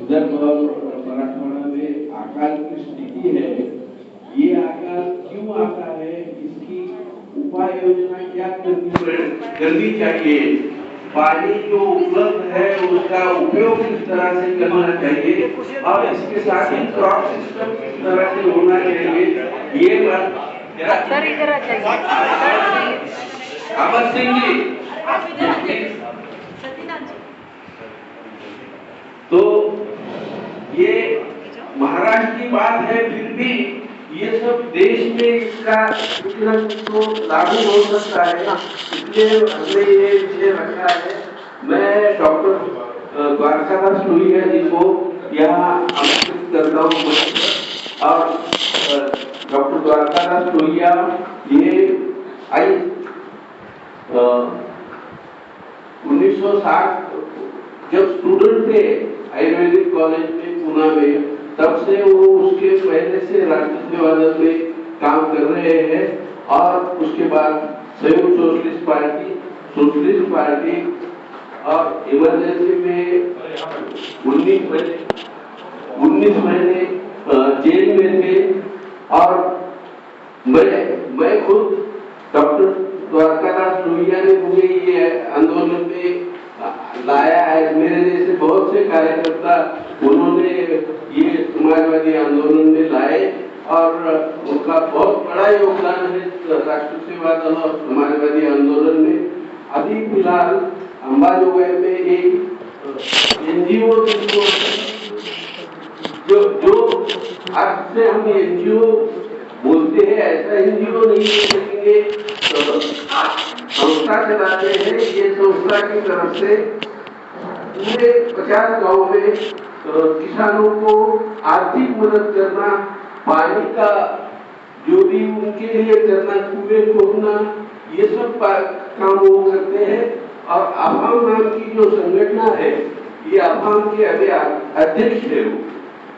विदर्भ और मराठवाड़ा में आकाल की स्थिति है, ये आकाल क्यों आता है, इसकी उपाय योजना क्या करनी चाहिए, पानी जो उपलब्ध है उसका उपयोग किस तरह से करना चाहिए और इसके साथ ही क्रॉप सिस्टम किस तरह से होना चाहिए, ये बात अमर सिंह जी। तो ये महाराष्ट्र की बात है, फिर भी ये सब देश में इसका तो लागू हो सकता है ना, इसलिए हमने ये विषय रखा है। मैं डॉक्टर द्वारकादास लोहिया जी को यहाँ आमंत्रित करता हूँ और डॉक्टर द्वारकादास लोहिया ये 1960 जब स्टूडेंट थे आयुर्वेदिक कॉलेज में पुणे में, तब से वो उसके पहले से राष्ट्रीय सेवा दल में काम कर रहे हैं और उसके बाद संयुक्त सोशलिस्ट पार्टी और इमरजेंसी में 19 महीने जेल में थे। और मैं खुद डॉक्टर द्वारकादास लोहिया ने मुझे ये आंदोलन में लाया है। मेरे जैसे बहुत से कार्यकर्ता उन्होंने ये समाजवादी आंदोलन में लाए और उनका बहुत बड़ा योगदान है राष्ट्रीय सेवा दल और समाजवादी आंदोलन में। अभी फिलहाल अंबाजोगाई में एक एनजीओ जो आज से हम एनजीओ बोलते हैं, ऐसा एनजीओ नहीं देखेंगे, संस्था चलाते हैं। ये संस्था की तरफ से पूरे 50 गांव में किसानों को आर्थिक मदद करना, पानी का जो भी उनके लिए करना, कुएं खोदना, ये सब काम वो करते हैं। और अफाम नाम की जो संगठन है, ये अफाम के अभी अध्यक्ष है वो,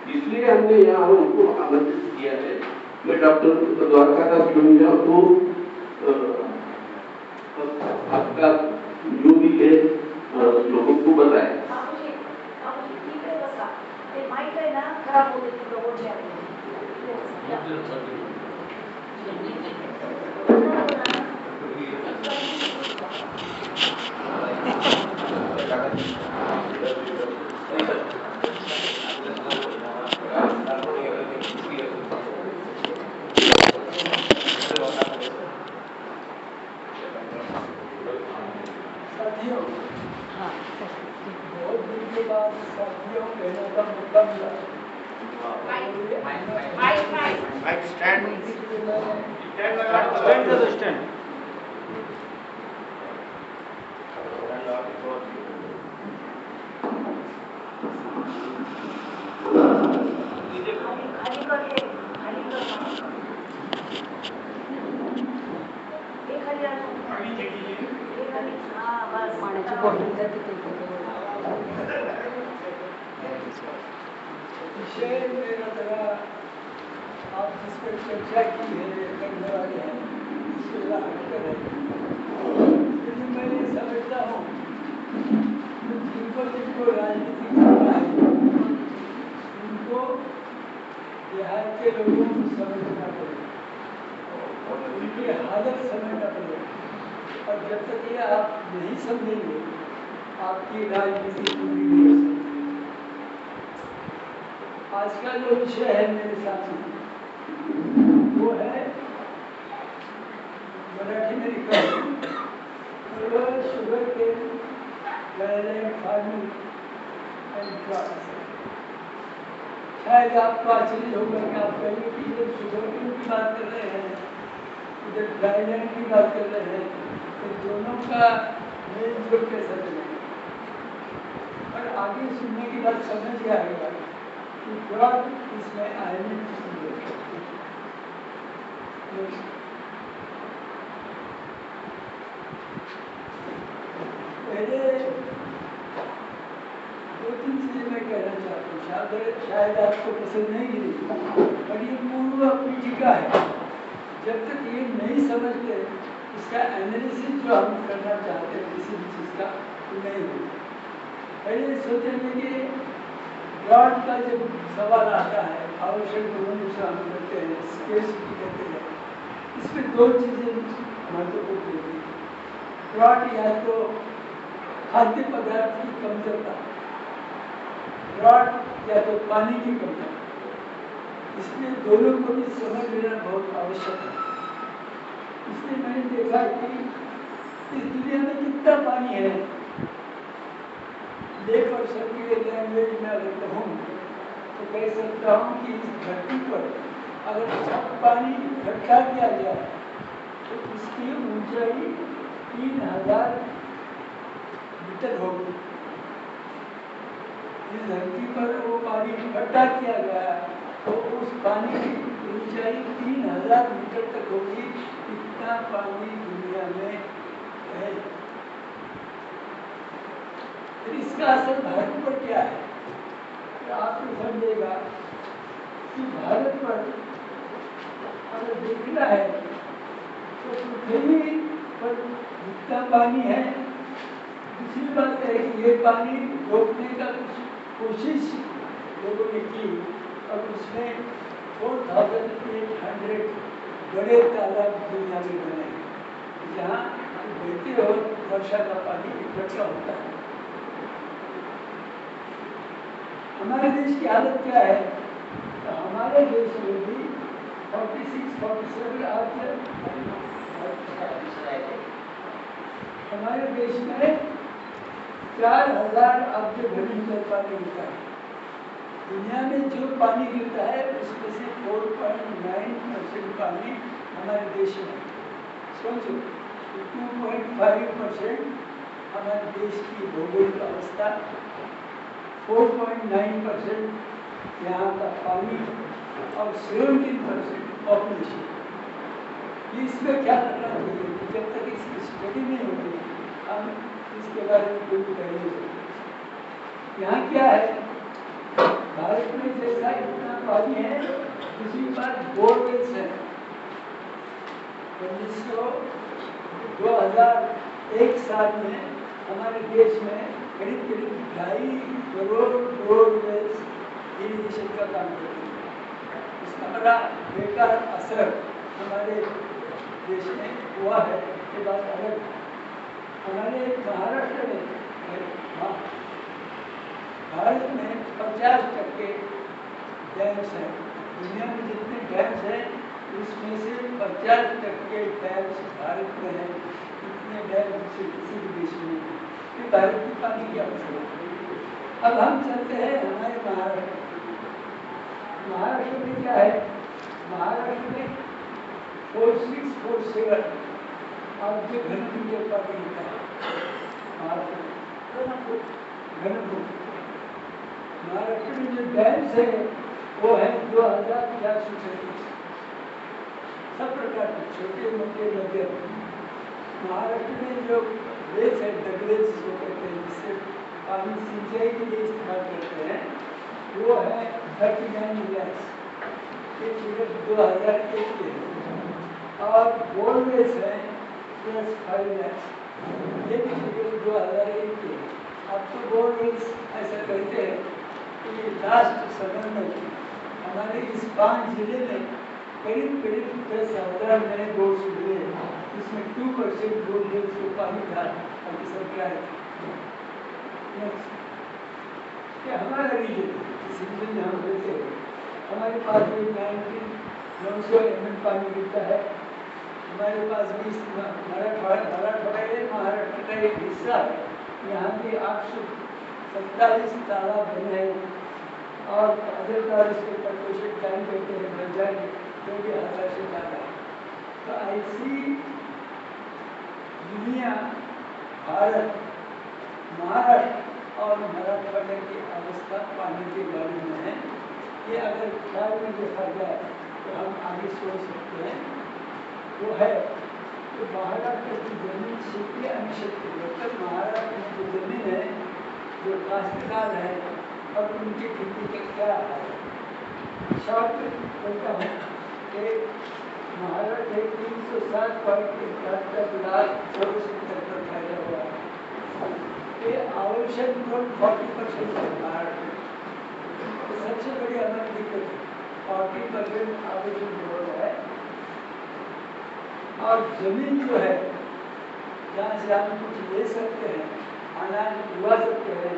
इसलिए हमने यहाँ उनको आमंत्रित किया है। मैं डॉक्टर द्वारकादास लोहिया को आपका जो भी है लोगों को बताए। बहुत दिन के बाद साथियों कहने का मौका मिला। विषय मेरा जरा आप जिस पर चर्चा की है करने वाले हैं, इससे जरा हटकर है। लेकिन मैं ये समझता हूँ जिनको राजनीति करना है, उनको बिहार के लोगों को समझना पड़ेगा, उनकी हालत समझना पड़ेगा। और जब तक ये आप नहीं समझेंगे, आपकी राजनीति पूरी नहीं हो सकती। आज का जो विषय है मेरे साथी, वो है मराठी में लिखा sugar cane farming and crops. शायद आपको आश्चर्य होगा कि आप कहेंगे कि इधर शुगर केन की बात कर रहे हैं, इधर ड्राईलैंड की बात कर रहे हैं, तो दोनों का मेल जोल कैसा चलेगा। और आगे सुनने की बात समझ में आएगा कि क्रॉप इसमें आयरन पहले 2-3 चीजें मैं कहना चाहता हूँ, शायद आपको पसंद नहीं गिरी, पर ये पूर्व पीठिका है। जब तक ये नहीं समझते, इसका एनालिसिस जो हम करना चाहते हैं किसी भी चीज़ का, तो नहीं होता। पहले सोचेंगे कि ड्रॉट का जब सवाल आता है, आवश्यक गुणों से हम कहते हैं, स्केर्सिटी कहते हैं, इसमें दो चीजें महत्वपूर्ण होती है। ड्रॉट या तो खाद्य पदार्थ की कमतरता, ड्रॉट या तो पानी की कमतरता, इसलिए दोनों को भी समझ लेना बहुत आवश्यक है। इसलिए मैंने देखा कि इस दुनिया में कितना पानी है, लेपर्सन की लैंग्वेज में अगर कहूँ तो कह सकता हूँ कि इस धरती पर अगर सब पानी इकट्ठा किया जाए तो इसकी ऊंचाई 3000 मीटर होगी। इस धरती पर वो पानी इकट्ठा किया गया तो उस पानी की ऊंचाई 3000 मीटर तक होगी। इतना पानी दुनिया में है। फिर इसका असर भारत पर क्या है? तो आपको समझेगा कि भारत पर अगर देखना है तो पृथ्वी पर जितना पानी है, दूसरी बात है कि ये पानी रोकने का कुछ कोशिश लोगों ने की और उसमें 4800 बड़े तालाब दुनिया में बने, जहाँ बहते और वर्षा का पानी इकट्ठा होता है। हमारे देश की हालत क्या है? तो हमारे देश में भी 46-47 हमारे देश में 4000 अब्ज घन पानी गिरता है। दुनिया में जो पानी गिरता है उसमें से 4.9% पानी हमारे देश में। सोचो 2.5% हमारे देश की भौगोलिक अवस्था, 4.9% यहाँ का पानी और 17% पॉपुलेशन। इसमें क्या करना चाहिए? जब तक इसकी स्टडी नहीं होगी हम इसके बारे में कोई कह नहीं सकते। यहाँ क्या है, भारत में जैसा इतना पानी है, दूसरी बात बोरवेल्स है। 2001 साल में हमारे देश में करीब 2.5 करोड़ बोरवेल्स इरिगेशन का काम करते हैं। इसका बड़ा बेकार असर हमारे देश में हुआ है। ये बात अलग। हमारे महाराष्ट्र में भारत में 50% डैम्स हैं। दुनिया में जितने डैम्स हैं उसमें से 50% डैम्स भारत में हैं। इतने डैम्स से किसी भी देश में नहीं। ये भारत की पानी की आवश्यकता। अब हम चलते हैं हमारे महाराष्ट्र। महाराष्ट्र में क्या है? महाराष्ट्र में 4647 अब जो घनफुट पानी होता है घनफुट। महाराष्ट्र में जो डैम्स है वो है 2436, सब प्रकार के छोटे मोटे लगे। महाराष्ट्र में जो रेस है, डगरेज जो कहते हैं, जिससे पानी सिंचाई के लिए इस्तेमाल करते हैं, वो है 39 लाख। ये फिगर 2001 के है। और बोरवेल्स है +5 लाख। ये भी फिगर 2001 के है। अब तो बोरवेल्स ऐसा कहते हैं कि लास्ट समय में हमारे इस 5 जिले में करीब 10,000 नए बोर्स मिले, इसमें 2% बोरवेल्स को पानी था। अभी सरकार हमारा रीजन, इस रीजन में हम रहते हैं, हमारे पास भी 900 mm पानी गिरता है। हमारे पास भी मराठवाड़ा ये महाराष्ट्र का एक हिस्सा है। यहाँ के 827 तालाब बने हैं और अदर तालाब के प्रपोषण टाइम कहते हैं बन जाएंगे, जो भी 1000 से ज़्यादा। तो ऐसी दुनिया, भारत, महाराष्ट्र और मराठवाड़ा की अवस्था पानी के बारे में है। ये अगर ख्याल में देखा जाए तो हम आगे सोच सकते हैं। वो है तो महाराष्ट्र की जमीन क्षेत्रीय अनुक्षेत्र, मतलब महाराष्ट्र में जो जमीन है, जो काश्तकार है और उनकी खेती का क्या है। शॉर्ट बोलता हूँ कि महाराष्ट्र 307.71 लाख चौरस मीटर पर फैला हुआ है। ये आवश्यक 40% है महाराष्ट्र। सबसे बड़ी हमारी दिक्कत है 40% आवेदन हो रहा है और जमीन जो है जहाँ से हम कुछ ले सकते हैं, अनाज उगा सकते हैं,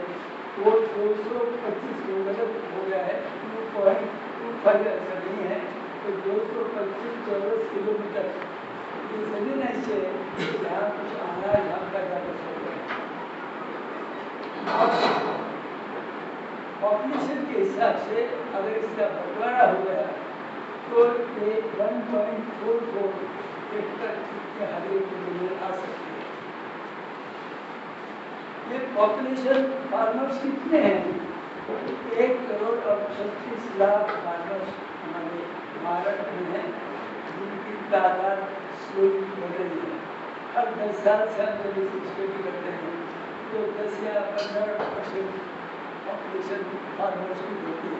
वो 225 गलत हो गया है, 2.25 ऐसा नहीं है, तो 225 चौरस किलोमीटर ये जमीन ऐसे है जहाँ कुछ अनाज हम पैदा कर सकते हैं। पॉपुलेशन के हिसाब से अगर इसका बंटवारा हो गया तो ये 1.44 हेक्टर के हर एक जमीन आ सकती है। ये पॉपुलेशन फार्मर्स कितने हैं? 1 करोड़ और 36 लाख फार्मर्स हमारे महाराष्ट्र में हैं, जिनकी तादाद स्लोली बढ़ रही है। हर 10 साल से हम जब इस स्टडी करते हैं तो 10 या 15% पॉपुलेशन फार्मर्स की होती है।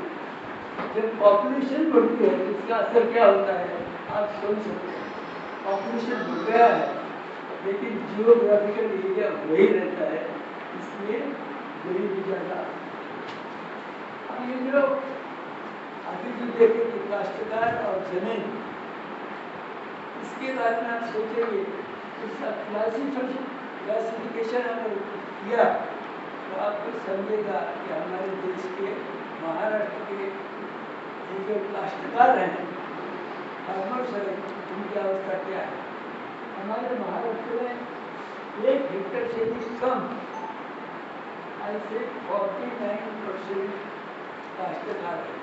जब पॉपुलेशन बढ़ती है तो इसका असर क्या होता है आप सोच सकते हैं। पॉपुलेशन बढ़ गया है लेकिन जियोग्राफिकल एरिया वही रहता है, इसलिए गरीबी ज़्यादा। अब ये जो अभी जो देखेंगे काश्तकार और जमीन, इसके बारे में आप सोचेंगे उसका क्लासिफिकेशन अगर किया तो आपको समझेगा कि हमारे देश के महाराष्ट्र के ये जो काश्तकार हैं, फार्मर्स हैं, उनकी अवस्था क्या है। हमारे महाराष्ट्र में 1 हेक्टर से भी कम ऐसे 49% काश्तकार है।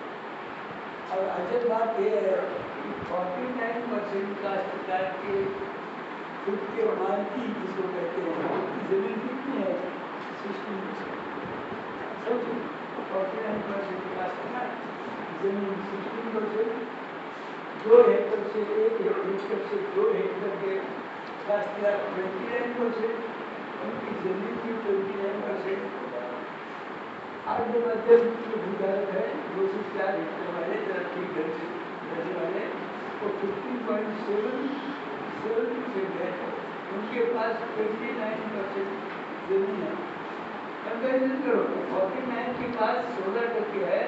और अजब बात यह है कि 49% काश्तकार के खुद के मालकी जिसको कहते हैं उनकी जमीन कितनी है? 16%। समझो 49% काश्तकार, जमीन 16%, 2 हेक्टर से 1 हेक्टर से 2 हेक्टर के काश्तकार 29%, उनकी जमीन की 29%। आज जो मध्यम भूधारक है 2 से 4 हेक्टर वाले तरक्की करने वाले वो 15.7% है, उनके पास 29% जमीन है। कंपेरिजन करो तो 49 के पास 16% है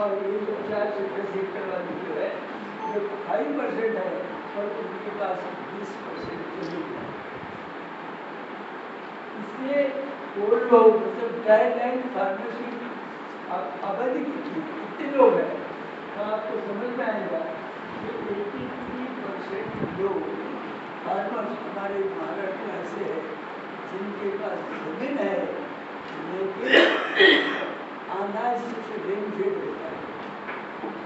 और ये जो 4 से 10 हेक्टर वाली जो है जो 5% है और उनके पास 20% जमीन है। इसलिए वो लोग मतलब गाइडलाइन फार्मर्स की आबादी कितने लोग हैं तो आपको समझ में आएगा कि 83% लोग फार्मर्स हमारे महाराष्ट्र में ऐसे हैं जिनके पास जमीन है लेकिन अनाज से बेनिफिट होता है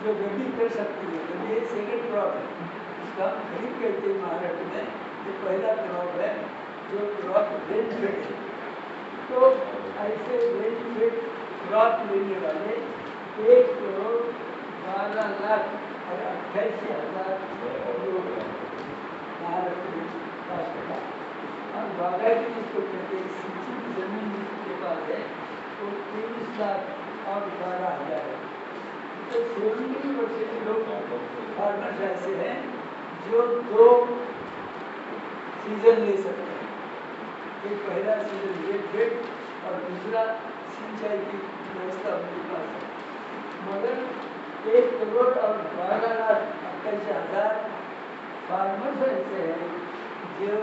जो रबी कर सकती है। रबी सेकेंड क्रॉप है, इसका हम खरीद कहते हैं महाराष्ट्र में, ये पहला क्रॉप है जो क्रॉप बेनिफिट है। तो ऐसे बेनिफिट क्रॉप लेने वाले 1 करोड़ 12 लाख और 88,000 लोग हैं महाराष्ट्र में काश्तकार। और बागायती जिसको कहते हैं सिंचित जमीन जिसके पास है वो 23 लाख और 12,000 है। तो 70% लोग फार्मर्स ऐसे हैं जो 2 सीजन ले सकते हैं। एक पहला सीजन रेट और दूसरा सिंचाई की व्यवस्था उनके पास है। मगर 1 करोड़ और 12 लाख 28,000 फार्मर्स ऐसे हैं जो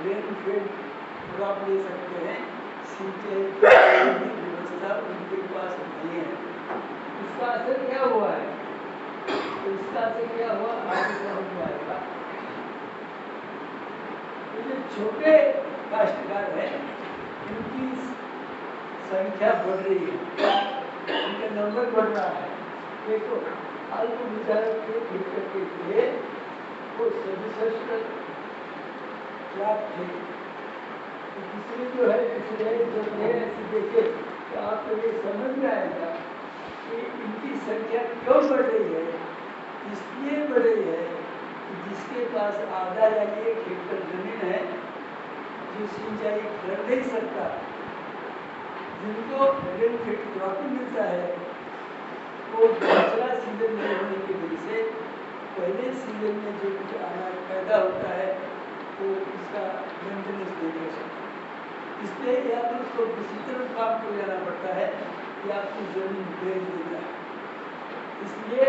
रेनफेड क्रॉप ले सकते हैं, सिंचाई की व्यवस्था उनके पास नहीं है। इसका असर क्या हुआ है? तो इसका असर क्या हुआ आगे समझ में आएगा। जो छोटे काश्तकार हैं उनकी संख्या बढ़ रही है, उनका नंबर बढ़ रहा है। देखो अल्प भूधारक के हेक्टर के लिए वो 67 लाख थे। दूसरे जो है पिछले जब ऐसे देखे तो आपको ये समझ में आएगा कि इनकी संख्या क्यों बढ़ रही है। इसलिए बढ़ रही है कि जिसके पास आधा या 1 हेक्टर जमीन है जो सिंचाई कर नहीं सकता, जिनको बेनिफिट क्रॉपिंग मिलता है, वो दूसरा सीजन नहीं होने की वजह से पहले सीजन में जो कुछ अनाज पैदा होता है तो उसका मेंटेनेंस नहीं कर सकता। इसलिए या तो उसको किसी तरह काम को जाना पड़ता है या आपकी जमीन बेच देता है। इसलिए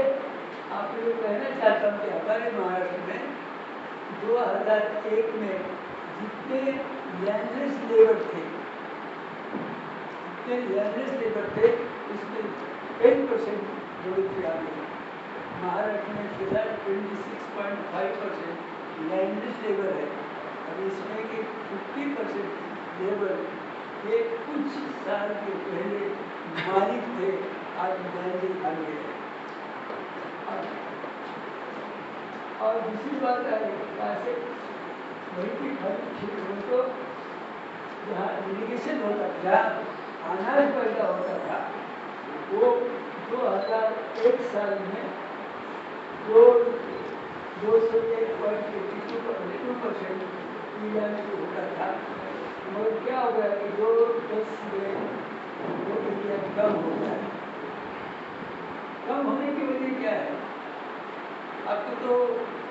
आपको ये कहना चाहता हूँ कि हमारे महाराष्ट्र में 2001 में जितने लैंडलेस लेबर थे, उसमें 10% बढ़ोतरी आ गई। महाराष्ट्र में फिलहाल 26.5% लैंडलेस लेबर है और इसमें कि 50% लेबर ये कुछ साल के पहले मालिक थे, आज लैंडलेस बन गए। और दूसरी बात है ऐसे वही की खाली क्षेत्रों को जहाँ इरिगेशन होता था, जहाँ अनाज पैदा होता था, वो 2001 साल में 201.82% इंडिया में होता था। मगर क्या हो गया कि 2010 में वो इंडिया कम हो गया। कम होने की वजह क्या है? आपको तो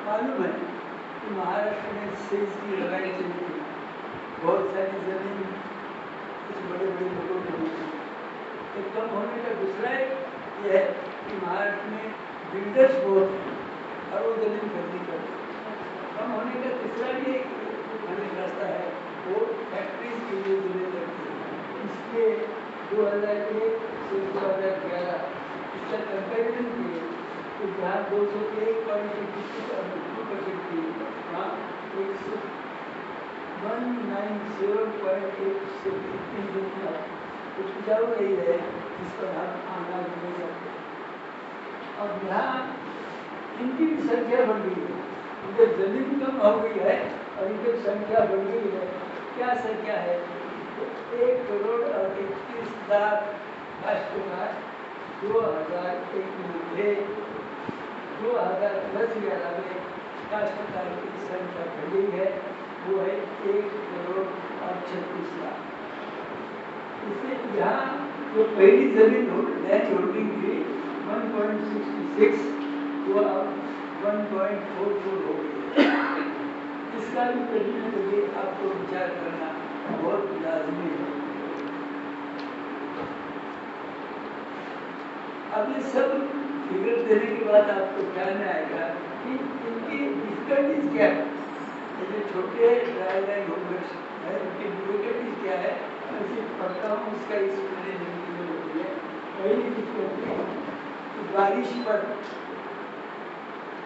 मालूम है कि महाराष्ट्र में सेज की लड़ाई चली थी, बहुत सारी जमीन कुछ बड़े बड़े लोगों को मिली थी। तो कम होने का दूसरा ये है कि महाराष्ट्र में बिल्डर्स बहुत हैं और वो जमीन खरीदी करते हैं। कम होने का तीसरा भी एक रास्ता है, वो फैक्ट्रीज के लिए जमीन लगती है। इसलिए 2001 से 2011 इसका कंपेरिजन किए तो जहाँ 201.82% थी, वहाँ 197.8 से इतनी जमीन उपजाऊ रही है जिस पर हम अनाज ले सकते हैं। और यहाँ इनकी भी संख्या बढ़ गई है, इनकी जमीन कम हो गई है और इनकी संख्या बढ़ गई है। क्या संख्या है? तो 1,31,00,000 काश्तकार 2001 में थे। 2010-11 में काश्तकार की संख्या बढ़ गई है, वो है 1,36,00,000। इसलिए यहाँ जो पहली जमीन लैंड होल्डिंग थी 1.66, वो अब 1.44 हो गई। इसका भी कहीं न कहीं आपको विचार करना बहुत लाजमी है। अब ये सब फिगर देने के बाद आपको ख्याल में आएगा कि इनकी डिफिकल्टीज क्या है। ये जो छोटे ड्राई लैंड होल्डर्स है, इनकी डिफिकल्टीज क्या है, मैं सिर्फ पढ़ता हूँ, इसका एक्सप्लेनेशन होती है। पहली डिफिकल्टी बारिश पर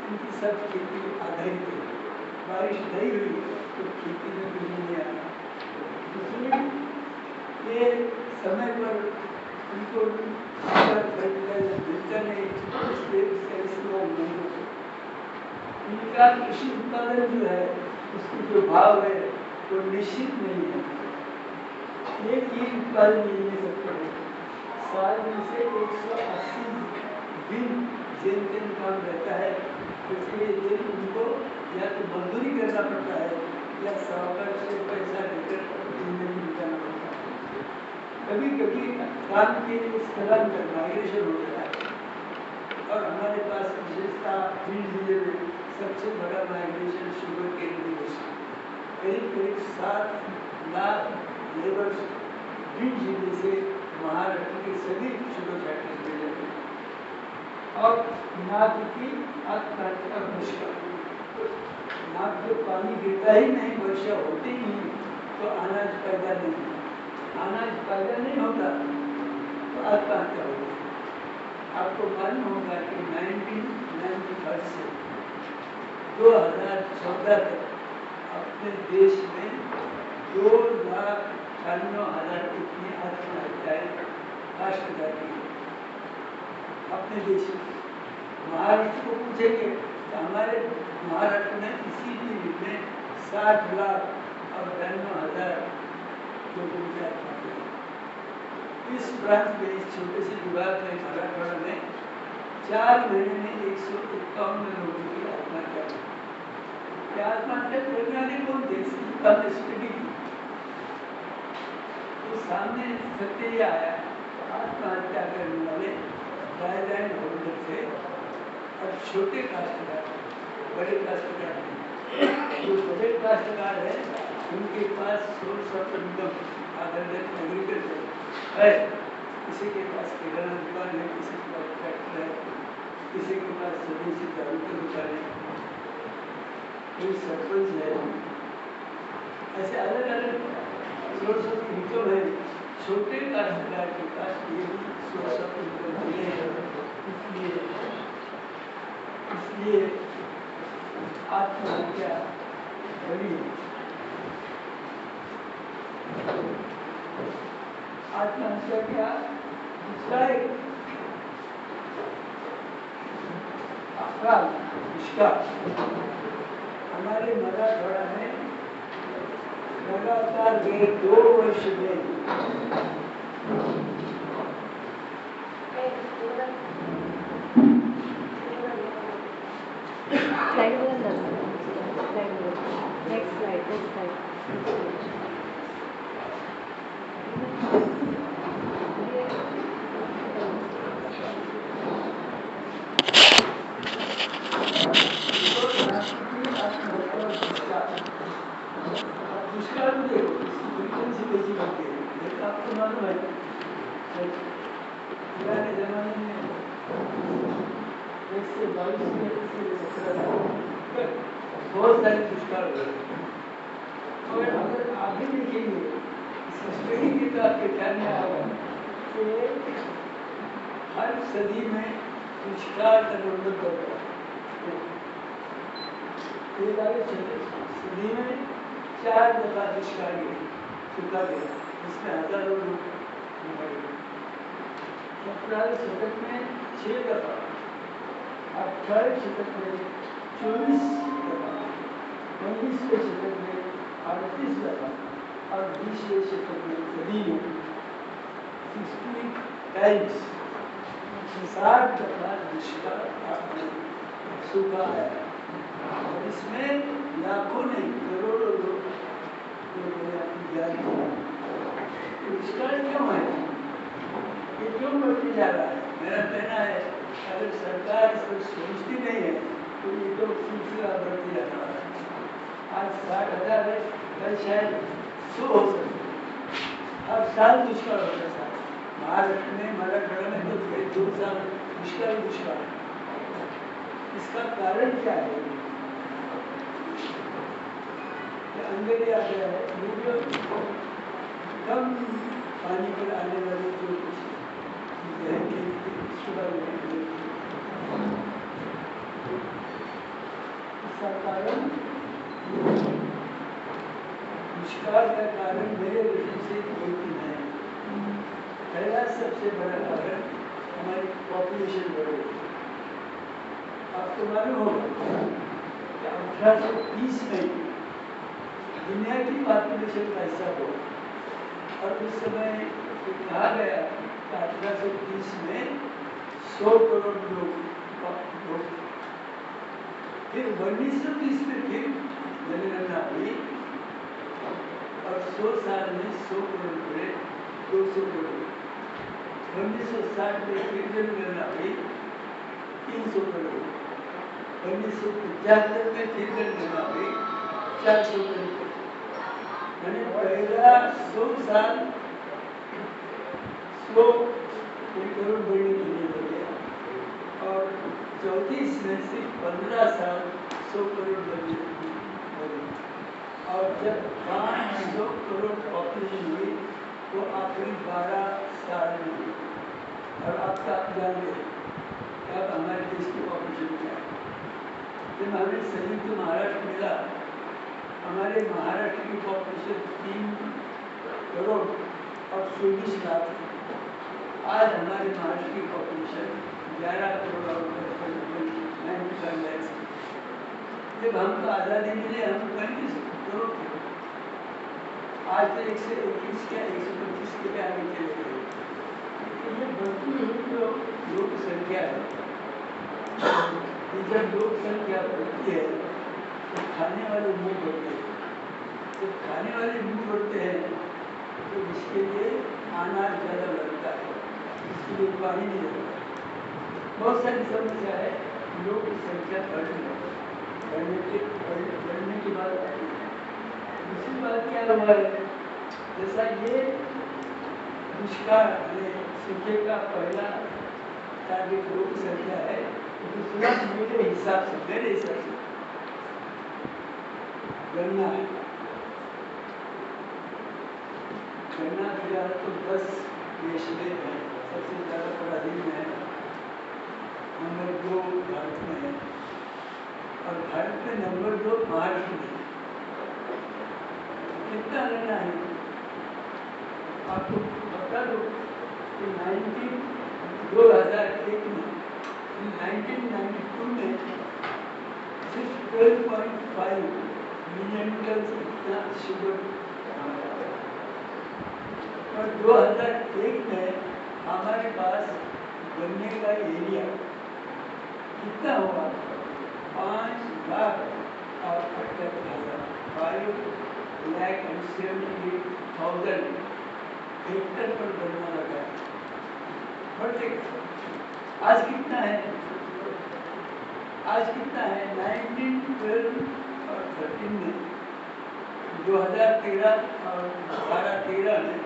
इनकी सब खेती आधारित है। बारिश नहीं हुई तो खेती में कुछ नहीं आया। दूसरी, ये समय पर उनको मिलता नहीं, इसलिए इसका इस्तेमाल नहीं होता। इनका कृषि उत्पादन जो है उसकी जो भाव है वो निश्चित नहीं है। एक ही उत्पादन मिल नहीं सकते हैं। साल में से 180 दिन जेन काम रहता है, इसलिए दिन उनको या तो मजदूरी करना पड़ता है या साहूकार से पैसा लेकर जिंदगी बिताना पड़ता है। कभी कभी काम के स्थलांतर माइग्रेशन हो जाता है और हमारे पास विशेषता भिंड जिले में सबसे बड़ा माइग्रेशन शुगर के माइग्रेशन, करीब 7 लाख लेबर्स भिंड जिले से महाराष्ट्र के सभी शुगर फैक्ट्री में जाते हैं। और नाक की आत्महत्या मुश्किल, नाक जो पानी गिरता ही नहीं, वर्षा होती ही नहीं, तो अनाज पैदा नहीं होता तो आत्महत्या होती है। आपको मालूम होगा कि 1995 से 2014 तक अपने देश में 2,98,000 इतनी आत्महत्याएं काश्तकार की अपने देश में। महाराष्ट्र को पूछेंगे तो हमारे महाराष्ट्र में इसी दिन में 60 लाख और 92,000 लोगों की आत्महत्या। इस प्रांत में इस छोटे से विभाग में मराठवाड़ा में 4 महीने में 151 लोगों की आत्महत्या हुई। आत्महत्या करने वाले कौन थे? स्टडी की तो सामने सत्य ये आया, आत्महत्या करने वाले ड्राईलैंड होल्डर थे और छोटे काश्तकार, बड़े काश्तकार थे। जो बड़े काश्तकार है उनके पास सोर्स ऑफ इनकम एग्रीकल्चर है, किसी के पास किराना दुकान है, किसी के पास ट्रैक्टर है, करें, कोई सरपंच है, ऐसे अलग अलग सोर्स ऑफ इनकम है। छोटे काश्तकार के पास ये भी सोर्स ऑफ इनकम नहीं है, इसलिए आत्महत्या बड़ी है। आत्महत्या क्या दूसरा एक अकाल दुष्काल हमारे मराठवाड़ा में लगातार गए 2 वर्ष में स्लाइड बदल स्लाइड नेक्स्ट स्लाइड दुष्काल में देखो इसकी फ्रीक्वेंसी कैसी बढ़ती है, ये तो आपको मालूम है। पुराने जमाने में 1 से 22 से 17 तक बहुत सारे दुष्काल हुए, और अगर आगे देखेंगे इस स्टडी के तो आपके ध्यान में आएगा कि हर सदी में दुष्काल का नंबर बढ़ रहा है। सदी में 4 दफा दुष्काल सूखा गया, जिसमें हजारों लोग मर गए। 17वें शतक में 6 दफा, 18वें शतक में 24 दफा, 19वें शतक में 38 दफा और 20वें शतक में सदी में 60 टाइम्स 60 दफा दुष्काल सूखा है। और इसमें लाखों नहीं करोड़ों लोग अपनी जान दी। दुष्काल क्यों है, ये क्यों बढ़ते जा रहा है? मेरा कहना है अगर सरकार इस पर सोचती नहीं है तो ये तो सिलसिला बढ़ती जाता है। आज 60,000 है, कल शायद 100 हो सकते। हर साल दुष्काल होता है महाराष्ट्र में, मराठवाड़ा में तो 2 साल दुष्काल। इसका कारण क्या है? अंदर ही आ गया है, ये जो कम पानी पर आने वाले जो चीजें हैं इसके बारे में इसका कारण दुष्काल का कारण मेरे दृष्टि से 2-3 है। पहला सबसे बड़ा कारण हमारी पॉपुलेशन बढ़ गई। आपको मालूम होगा कि 1830 में दुनिया की पॉपुलेशन का हिस्सा हो, और उस समय कहा गया कि 1830 में 100 करोड़ लोग फिर 1930 में फिर जनगणना हुई और 100 साल में 100 करोड़ हुए 200 करोड़। 1960 में फिर जनगणना हुई 300 करोड़। 1975 में फिर जनगणना हुई 400 करोड़। मैंने पहला 100 साल 100 करोड़ बढ़ने के लिए लगे और 34 में सिर्फ 15 साल 100 करोड़ बढ़ने लगे, और जब 500 करोड़ पॉपुलेशन हुई तो आखिरी 12 साल में हुई। और अब तक आप जान गए कि अब हमारे देश की पॉपुलेशन क्या है। जब हमें संयुक्त महाराष्ट्र मिला, हमारे महाराष्ट्र की पॉपुलेशन 3 करोड़ और 24 लाख। आज हमारे महाराष्ट्र की पॉपुलेशन 11 करोड़ और 95 लाख। जब हमको आज़ादी मिले हम 35 करोड़ थे, आज तो 121 क्या 125 के आगे चले गए। तो ये बढ़ती हुई जो लोक संख्या है, जब लोक संख्या बढ़ती है तो खाने वाले मुंह बढ़ते हैं। जब खाने वाले मुंह बढ़ते हैं तो इसके लिए अनाज ज़्यादा लगता है, इसके लिए पानी नहीं लगता। बहुत सारी समस्या है, लोग की संख्या बढ़ने की बात आती है। दूसरी बात क्या हुआ है, जैसा ये दुष्काल सूखे का पहला टारगेट लोक संख्या है, तो तुरंत मेरे हिसाब से गन्ना है। गन्ना बाजार तो 10 देश में है, सबसे ज़्यादा ब्राज़ील में है, नंबर 2 भारत में है, और भारत में नंबर 2 महाराष्ट्र में है। कितना गन्ना है आपको बता दो कि 2001 में 1992 में सिर्फ 12.5 मिलियन टन इतना शुगर हमारा है। और 2001 में हमारे पास गन्ने का एरिया कितना हुआ 5,78,000 हेक्टर पर गन्ना लगा है। बट आज कितना है? आज कितना है? 1912 और 13 में 2013 और 12-13 में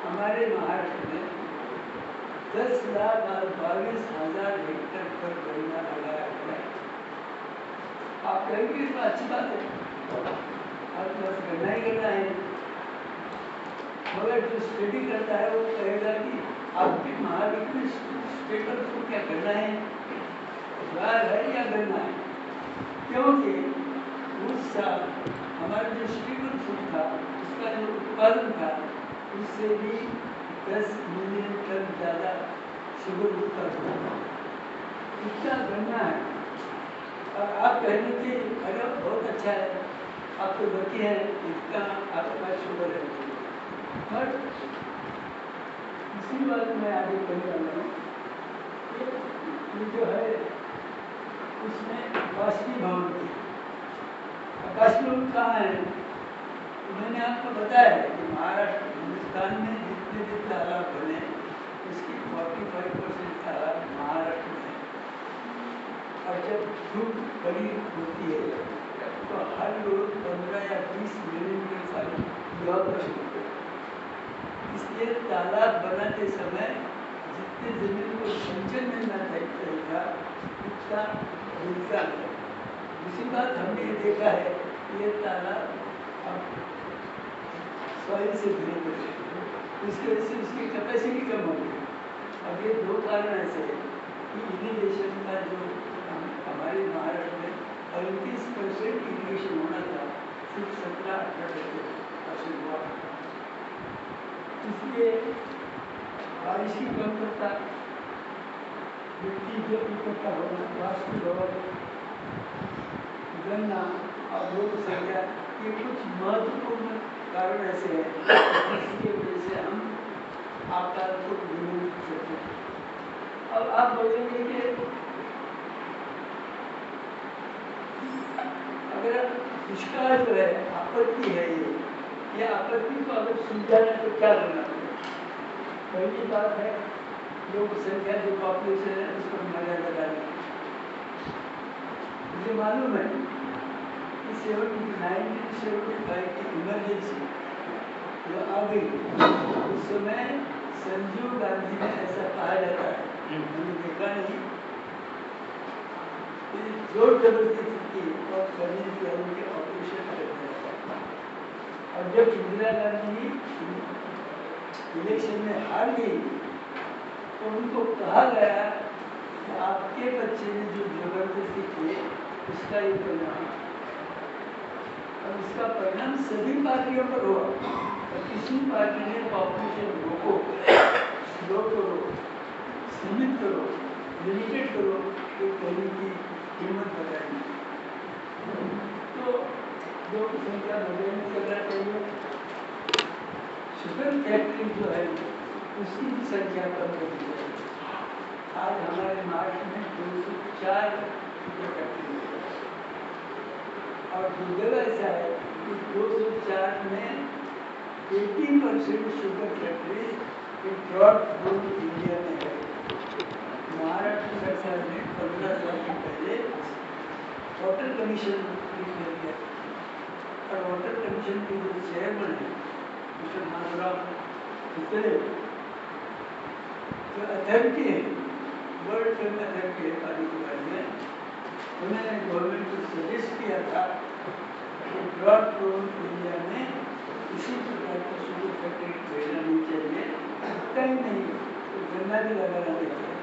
हमारे महाराष्ट्र में 10,22,000 हेक्टर पर गन्ना लगाया गया है। आप कहेंगे तो अच्छी बात है, आप बस गन्ना ही करना है, मगर जो स्टडी करता है वो कहेगा कि आपके महाराष्ट्र में स्टेटस को क्या करना है, ज्वार है या गन्ना है। क्योंकि उस साल हमारा जो स्टेबल फूड था उसका जो उत्पादन था उससे भी 10 मिलियन टन ज़्यादा शुगर उत्पादन हुआ। इतना गन्ना है। और आप कहने के अरे बहुत अच्छा है, आप तो लकी है, इतना आपके पास शुगर है। पर इसी बात में आगे कहने वाला हूँ कि ये जो है उसमें बाष्पीभवन थी। बाष्पीभवन कहाँ है? मैंने आपको बताया है कि महाराष्ट्र हिंदुस्तान में जितने भी तालाब बने उसकी 45% तालाब महाराष्ट्र में है। और जब धूप बड़ी होती है तो हर रोज 15 या 20 मिलीमीटर पानी इवापोरेशन होता है। इसलिए तालाब बनाते समय जितने जमीन को सिंचन मिलना चाहिए था उतना मिलता नहीं। दूसरी बात हमने ये देखा है कि ये तालाब अब सॉइल से भरे पड़े हैं, इसकी वजह से उसकी कैपेसिटी कम हो गई। अब ये दो कारण ऐसे हैं कि इरिगेशन का जो हमारे महाराष्ट्र में 35% इरिगेशन होना था, सिर्फ 17-18% हुआ। इसलिए बारिश की कमतरता, मिट्टी जो इकट्ठा होना, बाष्पीभवन, गन्ना और लोक संख्या, ये कुछ महत्वपूर्ण कारण ऐसे हैं जिसकी वजह से हम आकार को नियंत्रित करते हैं। अब आप बोलेंगे कि अगर दुष्काल जो है, आपत्ति है, ये आपत्ति को अगर सुलझाना तो क्या करना पड़ेगा? पहली बात है लोक संख्या, जो पॉपुलेशन है उसको मर्यादा डालनी। मुझे मालूम है कि 1975 की इमरजेंसी जो आ गई उस समय संजीव गांधी ने ऐसा कहा जाता है, मैंने देखा नहीं, जोर जबरदस्ती की और करने की उनके ऑपरेशन करते हैं। और जब इंदिरा गांधी इलेक्शन में हार गई तो उनको कहा गया कि आपके बच्चे ने जो जबरदस्ती की उसका ये परिणाम, और उसका परिणाम सभी पार्टियों पर हुआ। और किसी पार्टी ने पॉपुलेशन रोको, स्लो करो, सीमित करो, लिमिटेड करो, तो कहने की हिम्मत बताई। तो लोक संख्या बढ़ाने करना चाहिए। शुगर फैक्ट्री जो है उसकी भी संख्या कम करनी चाहिए। आज हमारे महाराष्ट्र में 204 शुगर फैक्ट्री है, और दुर्दैव ऐसा है कि 204 में 80% sugar factory drought zone India में है। महाराष्ट्र सरकार ने 15 साल पहले वाटर कमीशन कर दिया, और वाटर कमीशन के जो चेयरमैन है मिस्टर माधुराम, जो अथॉरिटी है वर्ल्ड फेमस है कि पानी के बारे में। तो मैंने गवर्नमेंट को सजेस्ट किया था कि ड्रॉट प्रोन एरिया में इसी प्रकार का शुगर फैक्ट्री भेजना नहीं चाहिए, कहीं नहीं तो गन्ना भी लगाना नहीं चाहिए।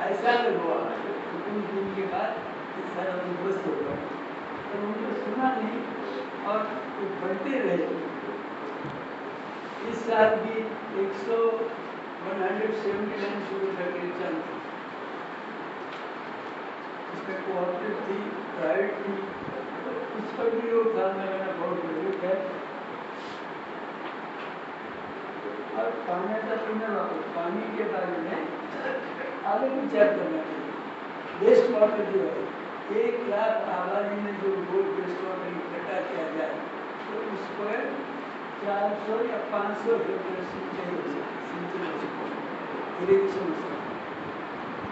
ऐसा अगर हुआ तो कुछ दिन के बाद ये सारा बंदोबस्त होगा, तो उनको सुना नहीं और वो बढ़ते रहे। इस साल भी 179 शुगर फैक्ट्री चल रही, इसमें कोऑपरेटिव थी, प्राइवेट थी, तो उस पर भी रोकथाम लगाना बहुत जरूरी है। और पानी का पुनर्वापस, पानी के बारे में आगे विचार करना चाहिए। वेस्ट वाटर जो है, 1 लाख आबादी में जो रोज वेस्ट वाटर इकट्ठा किया जाए तो उस पर 400 या 500 हेक्टेयर सिंचाई हो सकती है, इरिगेशन हो सकती है।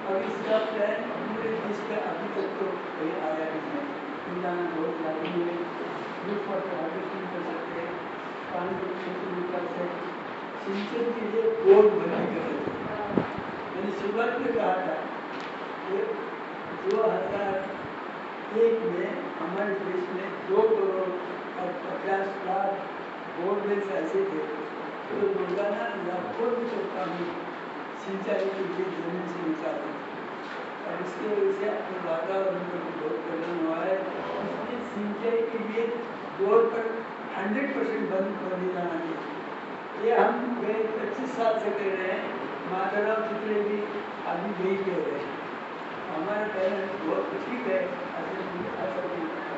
और इसका प्लान पूरे देश का अभी तक तो कहीं आया नहीं है। मिलाना बहुत लाजमी है, ड्रिप वाटर हार्वेस्टिंग कर सकते हैं, पानी को क्षेत्र निकाल से सिंचाई के लिए बोर बनने की जरूरत है। मैंने शुरुआत में कहा था कि 2001 में हमारे देश में 2 करोड़ और 50 लाख बोरवेल्स ऐसे थे जो रोजाना लाखों लीटर पानी सिंचाई के लिए जमीन से निकालते थे। और इसकी वजह से अपने वातावरण को बहुत कल्याण हुआ है। इसलिए सिंचाई के लिए बोर पर 100% बंद कर दिया जाना चाहिए। ये हम गए 25 साल से कर रहे हैं, माधवराव चित्रे भी अभी यही कह रहे हैं। हमारे पेरेंट्स बहुत ठीक है, ऐसा नहीं होता।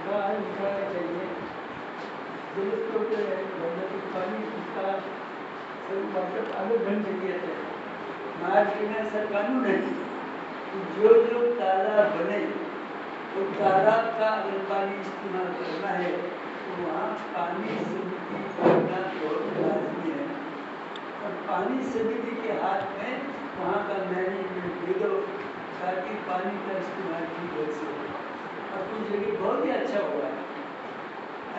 बाहर निकालना चाहिए, जल स्रोत पानी उसका सभी वाटर अलग ढंग से किया जाए। महाराष्ट्र में ऐसा कानून है कि जो तालाब बने तो तालाब का अगर पानी इस्तेमाल करना है तो वहाँ पानी समिति करना बहुत लाजमी है। और पानी समिति के हाथ में वहाँ का मैनेजमेंट दे दो ताकि पानी का इस्तेमाल ठीक ढंग से हो। और कुछ जगह बहुत ही अच्छा हुआ है,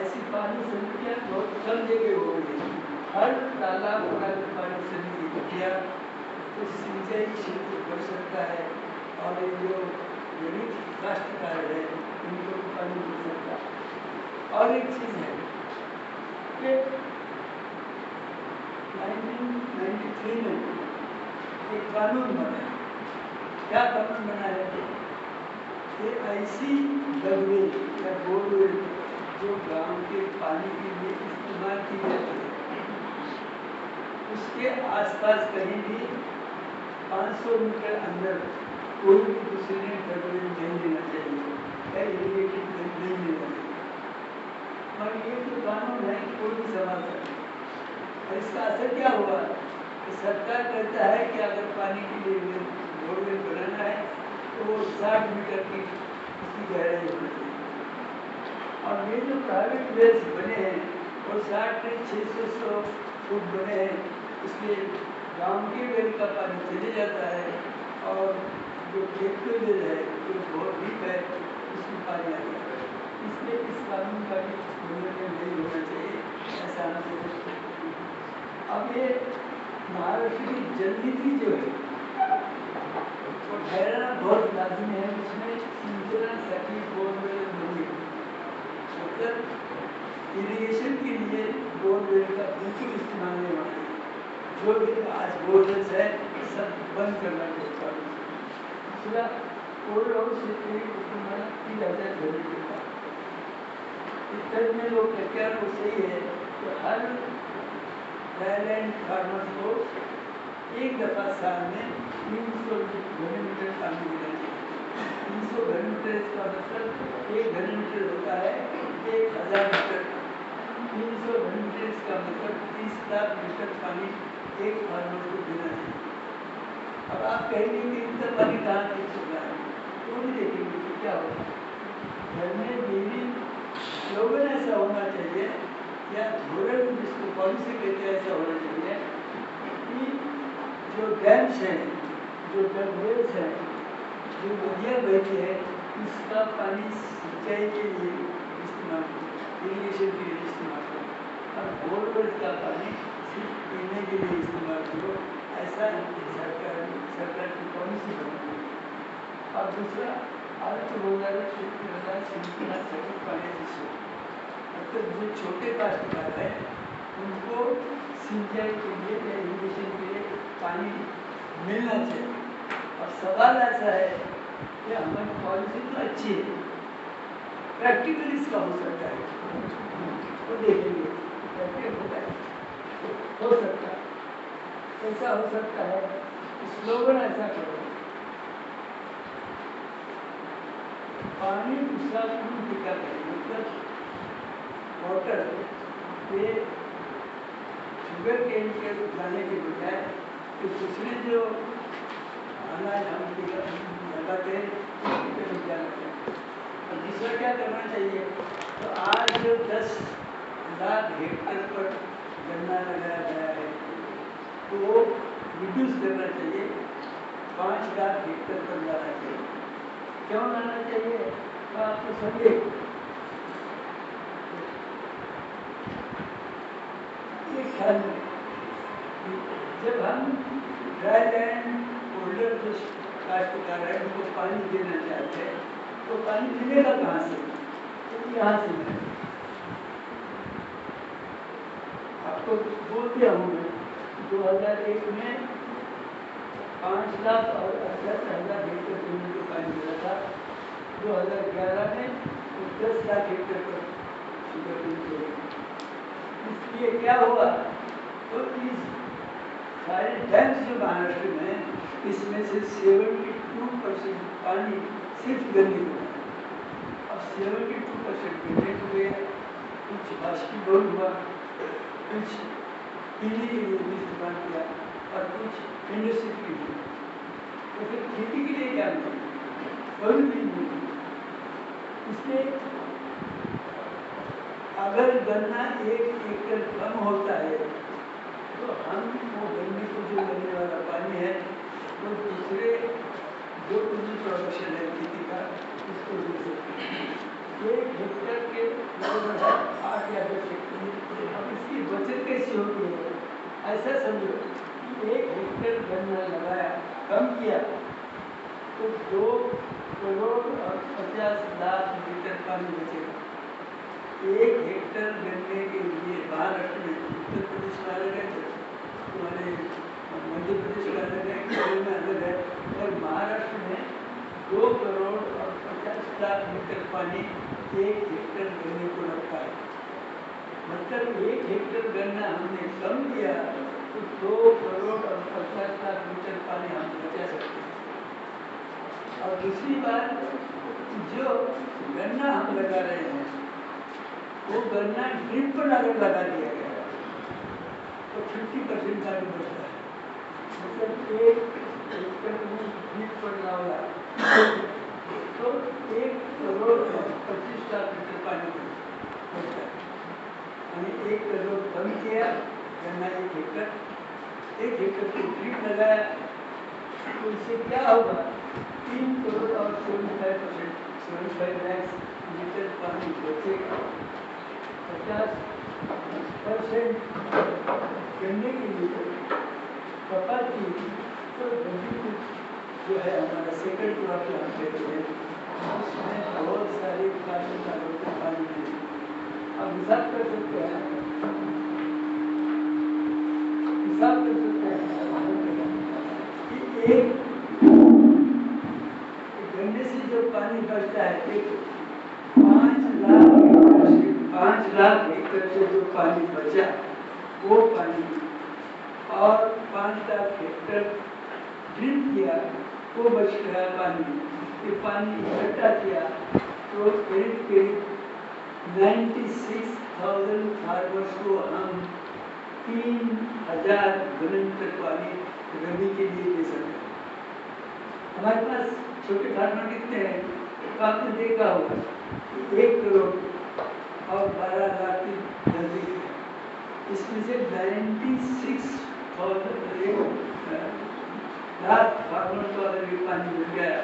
ऐसी पानी समितियाँ बहुत कम जगह हो गई। हर तालाब का पानी समिति किया तो सिंचाई क्षेत्र बढ़ सकता है और ये जो गरीब काश्तकार है उनको भी पानी मिल सकता है। और एक चीज़ है कि 1993 में एक कानून बना। क्या कानून बना है कि ऐसी लगवेल या बोरवेल जो गांव के पानी के लिए इस्तेमाल की जाती है उसके आसपास कहीं भी 500 मीटर अंदर कोई भी दूसरे ने लगवेल नहीं लेना चाहिए या इरिगेटेड नहीं लेना चाहिए। और ये जो कानून है कोई भी संभाल सकता है। और इसका असर क्या हुआ कि सरकार कहता है कि अगर पानी के लिए बोरवेल बनाना है तो वो 60 मीटर की उसकी गहराई होनी चाहिए। और ये जो प्राइवेट वेल्स बने हैं वो 60 से 600 फुट बने हैं, इसलिए गांव के वेल का पानी चले जाता है और जो खेत के वेल है जो बहुत डीप है उसमें पानी आ जाता है। इसलिए इस कानून का भी उल्लंघन नहीं होना चाहिए, ऐसा हम समझते हैं। अब ये महाराष्ट्र की जल नीति जो है वो ठहराना बहुत लाजमी है। उसमें सिंचाई सटी बोरवेल नहीं, मतलब इरिगेशन के लिए बोरवेल का बिल्कुल इस्तेमाल नहीं होना चाहिए। जो भी आज बोरवेल्स है सब बंद करना चाहिए। दूसरा कोरल से 3000 घंटे का इतर में लोग क्या वो सही है तो हर थाईलैंड फार्मर को एक दफ़ा साल में 300 घनमीटर पानी मिलना चाहिए। 300 घनमीटर इसका मतलब 1 घनमीटर होता है 1000 लीटर। 300 घनमीटर इसका मतलब 30 लाख लीटर पानी एक फार्मर को देना चाहिए। अब आप कहेंगे कि इतना पानी कहाँ से चल रहा है, तो भी देखेंगे कि क्या होगा। घर में डेली स्लोगन ऐसा होना चाहिए या धोरण जिसको पॉलिसी कहते हैं ऐसा होना चाहिए कि जो डैम्स हैं, जो वेल्स हैं, जो नदियाँ बहती है उसका पानी सिंचाई के लिए इस्तेमाल करो, इरीगेशन के लिए इस्तेमाल करो और बोरवेल का पानी सिर्फ पीने के लिए इस्तेमाल करो। ऐसा सरकार और दूसरा आदित्य बोलदार सिंचना सभी पाण्याची सोय, मतलब जो छोटे काश्तकार है उनको सिंचाई के लिए या इरिगेशन के लिए पानी मिलना चाहिए। और सवाल ऐसा है कि हमारी पॉलिसी तो अच्छी है, प्रैक्टिकल इसका हो सकता है, तो देखेंगे प्रैक्टिकल होता है, हो सकता है, ऐसा हो सकता है। स्लोगन ऐसा करो, पानी दूसरा टिका है, मतलब वाटर पे शुगर केन के जाने के बजाय तो दूसरे जो अनाज हम लगाते हैं उसके रुक जाना चाहिए। और दूसरा क्या करना चाहिए, तो आज जो 10 लाख हेक्टेयर पर गन्ना लगाया गया है तो वो रिड्यूस करना चाहिए, 5 लाख हेक्टेयर पर लाना चाहिए। क्यों लाना चाहिए, तो आपको समझे ये ख्याल में जब हम ड्राई लैंड होल्डर जो काश्तकार है उनको पानी देना चाहते हैं तो पानी मिलेगा कहाँ से, तो यहाँ से मिलेगा। आपको बोल दिया हूँ मैं 2001 में 5 लाख और 10,000 हेक्टेयर जमीन को पानी मिला था, 2011 में 10 लाख हेक्टेयर पर शुगर केन। इसलिए क्या हुआ, तो इस सारे डैम्स जो महाराष्ट्र में इसमें से 72% पानी सिर्फ गन्ने को है। अब 72% गन्ने को गया, कुछ बाष्पीभवन हुआ, कुछ पीने के लिए भी इस्तेमाल किया और कुछ इंडस्ट्री के लिए। तो फिर खेती के लिए क्या मिली, कोई भी नहीं मिली। इसलिए अगर गन्ना 1 एकड़ कम होता है तो हम वो गन्ने को जो लगने वाला पानी है तो दूसरे जो कुछ प्रोडक्शन है खेती का उसको दे सकते हैं। 1 हेक्टेयर के लगभग 8 या 10 हेक्टेयर। अब इसकी बचत कैसी होती है, ऐसा समझो कि 1 हेक्टेयर गन्ना लगाया, कम किया तो 2 करोड़ और 50 लाख लीटर पानी बचेगा। 1 हेक्टेयर गन्ने के लिए महाराष्ट्र में, उत्तर प्रदेश में अलग है, तुम्हारे मध्य प्रदेश में अलग है, केरल में अलग है, और महाराष्ट्र में 2 करोड़ और 50 लाख लीटर पानी 1 हेक्टेयर गन्ने को लगता है। मतलब 1 हेक्टेयर गन्ना हमने कम किया तो 2 करोड़ और 50 लाख लीटर पानी हम बचा सकते हैं। और दूसरी बात, जो गन्ना हम लगा रहे हैं वो गन्ना ड्रिप पर अगर लगा दिया गया तो 50% पानी बचता है। मतलब 1 हेक्टेयर में ड्रिप पर लगाया तो 1 करोड़ 25 लाख लीटर पानी बचता है। यानी 1 करोड़ कम किया गन्ना 1 हेक्टेयर को ड्रिप लगाया तो इससे क्या होगा, 3 करोड़ और 75 लाख लीटर पानी बचेगा। 50% गन्ने के लिए खपत की तो जो है हमारा सेकंड क्रॉप जो हम कहते हैं उसमें बहुत सारे काश्तकारों को पानी मिले। अब हिसाब कर सकते हैं, कि एक गन्ने से जो पानी बचता है, एक 5 लाख हेक्टेयर से जो पानी बचा वो पानी और 5 लाख हेक्टेयर ड्रिप किया वो बच गया पानी। ये पानी इकट्ठा किया तो करीब 96,000 फार्मर्स को हम 3,000 घनमीटर पानी रबी के लिए दे सकते हैं। हमारे पास छोटे फार्मर कितने हैं, तो आपने देखा होगा 1 करोड़ और 12 लाख की नजदीक है, इसमें से 96,000 लाख फार्मर को अगर ये पानी मिल गया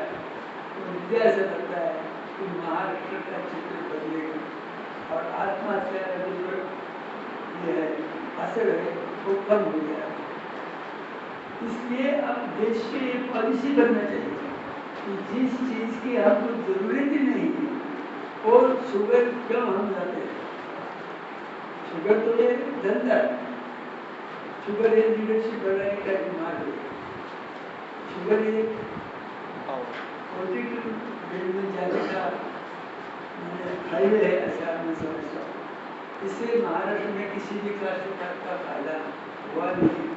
तो मुझे ऐसा लगता है कि महाराष्ट्र का चित्र बदलेगा और आत्महत्या का जो ये है असर है वो कम हो जाएगा। इसलिए अब देश की एक पॉलिसी बनना चाहिए कि जिस चीज़ की हमको जरूरत ही नहीं है वो शुगर क्यों हम जाते हैं। शुगर तो ये धंधा है, शुगर ये लीडरशिप बढ़ाने का दिमाग है, शुगर ये पॉलिटिकल फील्ड में जाने का हाईवे है, ऐसा मैं समझता हूँ। इससे महाराष्ट्र में किसी भी क्लासिफायर का फायदा हुआ नहीं।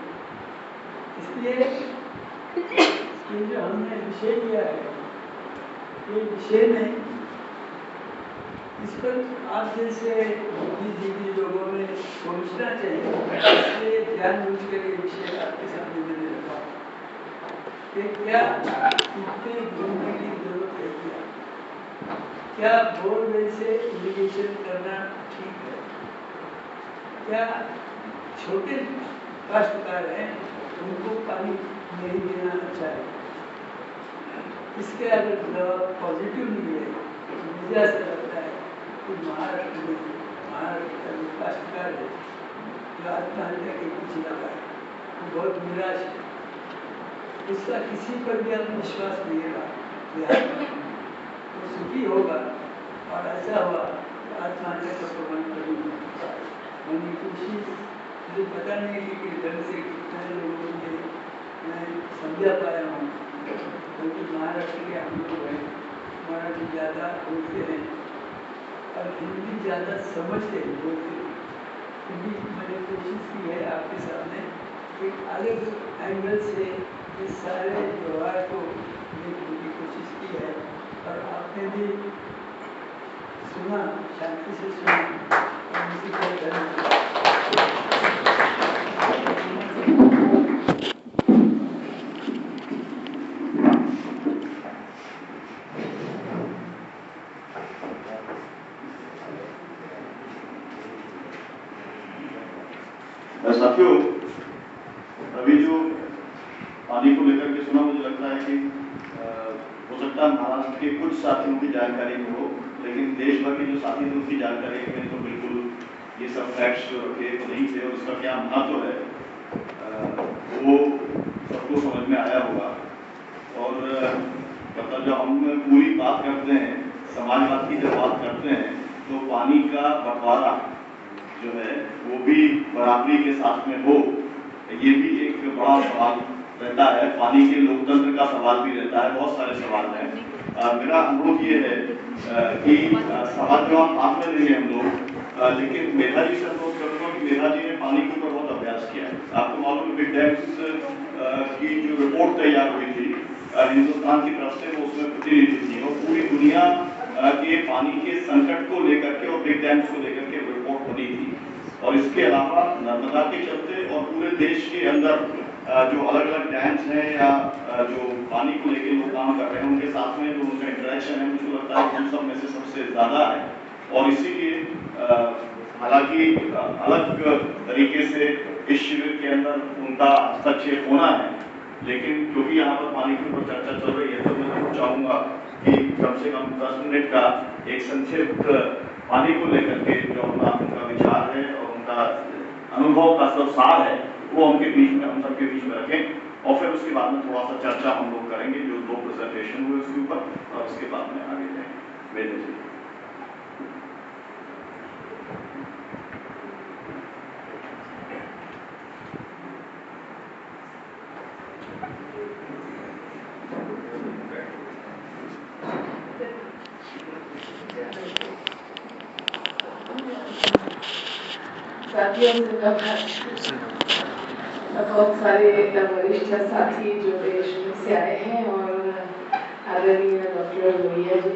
इसलिए ये जो हमने विषय लिया है, ये विषय में इस पर आप जैसे बुद्धिजीवी लोगों में सोचना चाहिए। इसलिए ध्यान बुझ कर ये विषय आपके सामने मैंने रखा कि क्या कितने घूमने की जरूरत है, क्या बोरवेल से इरिगेशन करना ठीक है, क्या छोटे काश्तकार हैं उनको पानी नहीं देना अच्छा है। इसके अगर जवाब पॉजिटिव नहीं है तो मुझे ऐसा लगता है कि महाराष्ट्र का जो काश्तकार है जो आत्महत्या के पीछे लगा है वो बहुत निराश है, उसका किसी पर भी हम विश्वास नहीं रहा, वो सुखी होगा और ऐसा हुआ आत्महत्या का प्रबंध कभी होने की कोशिश मुझे पता नहीं कि ढंग से कितने लोगों के मैं समझा पाया हूँ, क्योंकि महाराष्ट्र के हम लोग हैं, मराठी ज़्यादा बोलते हैं और हिंदी ज़्यादा समझते हैं बोलते हैं। हिंदी मैंने कोशिश की है आपके सामने एक अलग एंगल से इस सारे व्यवहार को देखने की कोशिश की है और आपने भी सुना, शांति से सुना और उसी को धन्यवाद। साथियों, अभी जो पानी को लेकर के सुना, मुझे लगता है कि हो सकता है महाराष्ट्र के कुछ साथियों की जानकारी में हो, लेकिन देश भर के जो साथी थे उनकी जानकारी में तो बिल्कुल ये सब फैक्ट्स जो रखे तो नहीं थे और उसका क्या महत्व है वो सबको समझ में आया होगा। और मतलब जब हम पूरी बात करते हैं, समाजवाद की जब बात करते हैं, तो पानी का बंटवारा जो है वो भी बराबरी के साथ में हो, ये भी एक बड़ा सवाल रहता है। पानी के लोकतंत्र का सवाल भी रहता है, बहुत सारे सवाल हैं। मेरा अनुभव ये है कि सवाल जवाब हाथ में लेंगे हम लोग, लेकिन मेधा जी से अनुरोध करूँगा कि मेधा जी ने पानी के ऊपर बहुत अभ्यास किया है। आपको मालूम है बिग डैम्स की जो रिपोर्ट तैयार हुई थी हिंदुस्तान की तरफ से, वो उसमें प्रतिनिधि थी और पूरी दुनिया के पानी के संकट को लेकर के और बिग डैम्स को लेकर के रिपोर्ट बनी थी। और इसके अलावा नर्मदा के चलते और पूरे देश के अंदर जो अलग अलग डैम्स हैं या जो पानी को लेकर लोग काम कर रहे हैं, उनके साथ में जो उनका इंटरेक्शन है, मुझे लगता है हम सब में से सबसे ज्यादा है। और इसीलिए हालांकि अलग तरीके से इस शिविर के अंदर उनका हस्तक्षेप होना है, लेकिन क्योंकि यहाँ पर पानी के ऊपर चर्चा चल रही है तो मैं जरूर चाहूंगा कि कम से कम 10 मिनट का एक संक्षिप्त पानी को लेकर के जो उनका विचार है और उनका अनुभव का सब सार है वो उनके बीच में, हम सबके बीच में रखें और फिर उसके बाद में थोड़ा सा चर्चा हम लोग करेंगे जो 2 प्रेजेंटेशन हुए उसके ऊपर, और उसके बाद में आगे जाएंगे। वेद जी। साथियों से बहुत सारे वरिष्ठ साथी जो देश में से आए हैं और आदरणीय डॉक्टर लोहिया जी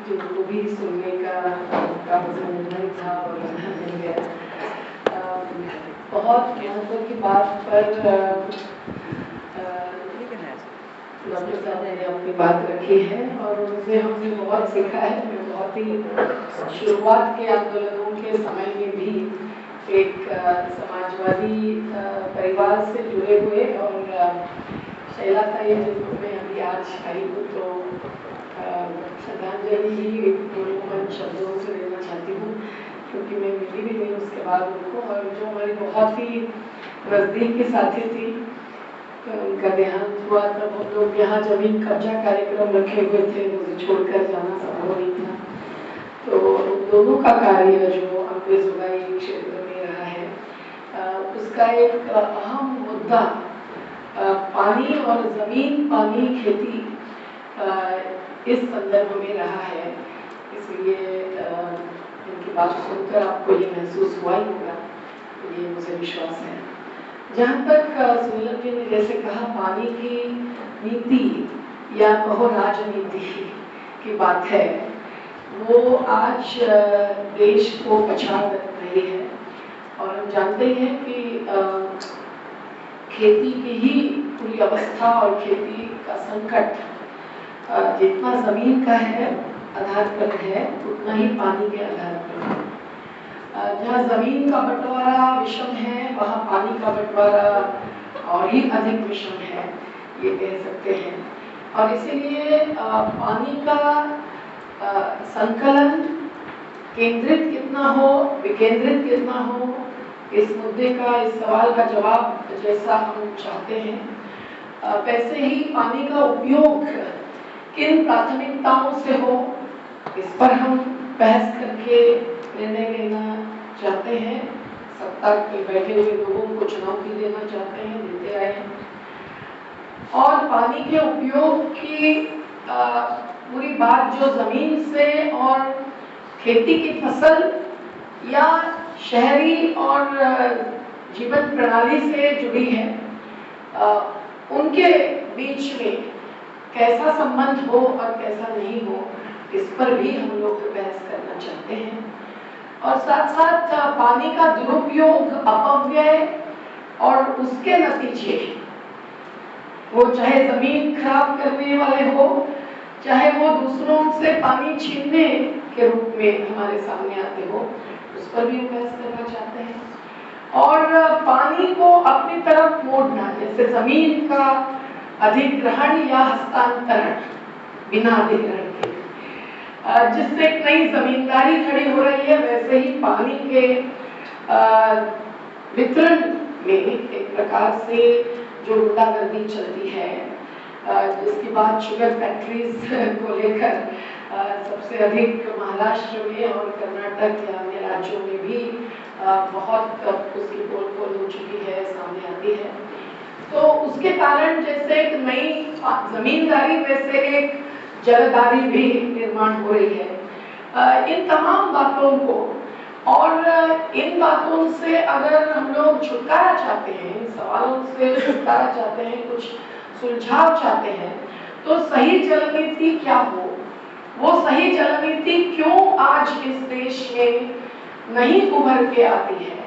जिनको भी सुनने का मौका मुझे था और मिल गया। बहुत महत्व की बात पर डॉक्टर साहब ने अपनी बात रखी है और उनसे हमने बहुत सीखा है। मैं बहुत ही शुरुआत के आंदोलनों के समय में भी एक समाजवादी परिवार से जुड़े हुए और शैला ताई जिनमें अभी आज आई हूँ तो श्रद्धांजलि ही एक शब्दों से देना चाहती हूँ क्योंकि मैं मिली भी नहीं उसके बाद उनको, और जो हमारी बहुत ही नज़दीक की साथी थी उनका देहांत हुआ तब हम लोग यहाँ जमीन कब्जा कार्यक्रम रखे हुए थे, मुझे छोड़कर जाना संभव नहीं था। तो दोनों का कार्य जो अम्बेजोगाई क्षेत्र में रहा है, उसका एक अहम मुद्दा पानी और जमीन पानी खेती इस संदर्भ में रहा है। इसलिए इनकी बात सुनकर आपको ये महसूस हुआ ही होगा, ये मुझे विश्वास है। जहाँ तक सुनील जी ने जैसे कहा पानी की नीति या कहो राजनीति की बात है, वो आज देश को पछाड़ रही है। और हम जानते हैं कि खेती की ही पूरी अवस्था और खेती का संकट जितना जमीन का है आधार पर है, उतना ही पानी के आधार पर है। जहाँ जमीन का बंटवारा विषम है, वहाँ पानी का बंटवारा और ही अधिक विषम है, ये कह सकते हैं। और इसीलिए पानी का संकलन केंद्रित कितना हो, विकेंद्रित कितना हो, इस मुद्दे का, इस सवाल का जवाब जैसा हम चाहते हैं, वैसे ही पानी का उपयोग किन प्राथमिकताओं से हो, इस पर हम बहस करके निर्णय लेना चाहते हैं। सत्ता में बैठे हुए लोगों को चुनौती देना चाहते हैं, देते आए हैं। और पानी के उपयोग की पूरी बात जो जमीन से और खेती की फसल या शहरी और जीवन प्रणाली से जुड़ी है, उनके बीच में कैसा संबंध हो और कैसा नहीं हो, इस पर भी हम लोग बहस करना चाहते हैं। और साथ साथ पानी का दुरुपयोग, अपव्यय और उसके नतीजे, वो चाहे जमीन खराब करने वाले हो, चाहे वो दूसरों से पानी छीनने के रूप में हमारे सामने आते हो, उस पर भी हम बहस करना चाहते हैं। और पानी को अपनी तरफ मोड़ना, जैसे जमीन का अधिग्रहण या हस्तांतरण बिना अधिग्रहण के, जिससे एक नई जमींदारी खड़ी हो रही है, वैसे ही पानी के वितरण में एक प्रकार से जो गुंडागर्दी चलती है, जिसकी बात शुगर फैक्ट्रीज को लेकर सबसे अधिक महाराष्ट्र में और कर्नाटक या अन्य राज्यों में भी बहुत उसकी पोल हो चुकी है, सामने आती है। तो उसके कारण जैसे एक नई जमींदारी, वैसे एक जलदारी भी निर्माण हो रही है। इन तमाम बातों को और इन बातों से अगर हम लोग छुटकारा चाहते हैं, इन सवालों से छुटकारा चाहते हैं, कुछ सुलझाव चाहते हैं, तो सही जल नीति क्या हो, वो सही जल नीति क्यों आज इस देश में नहीं उभर के आती है।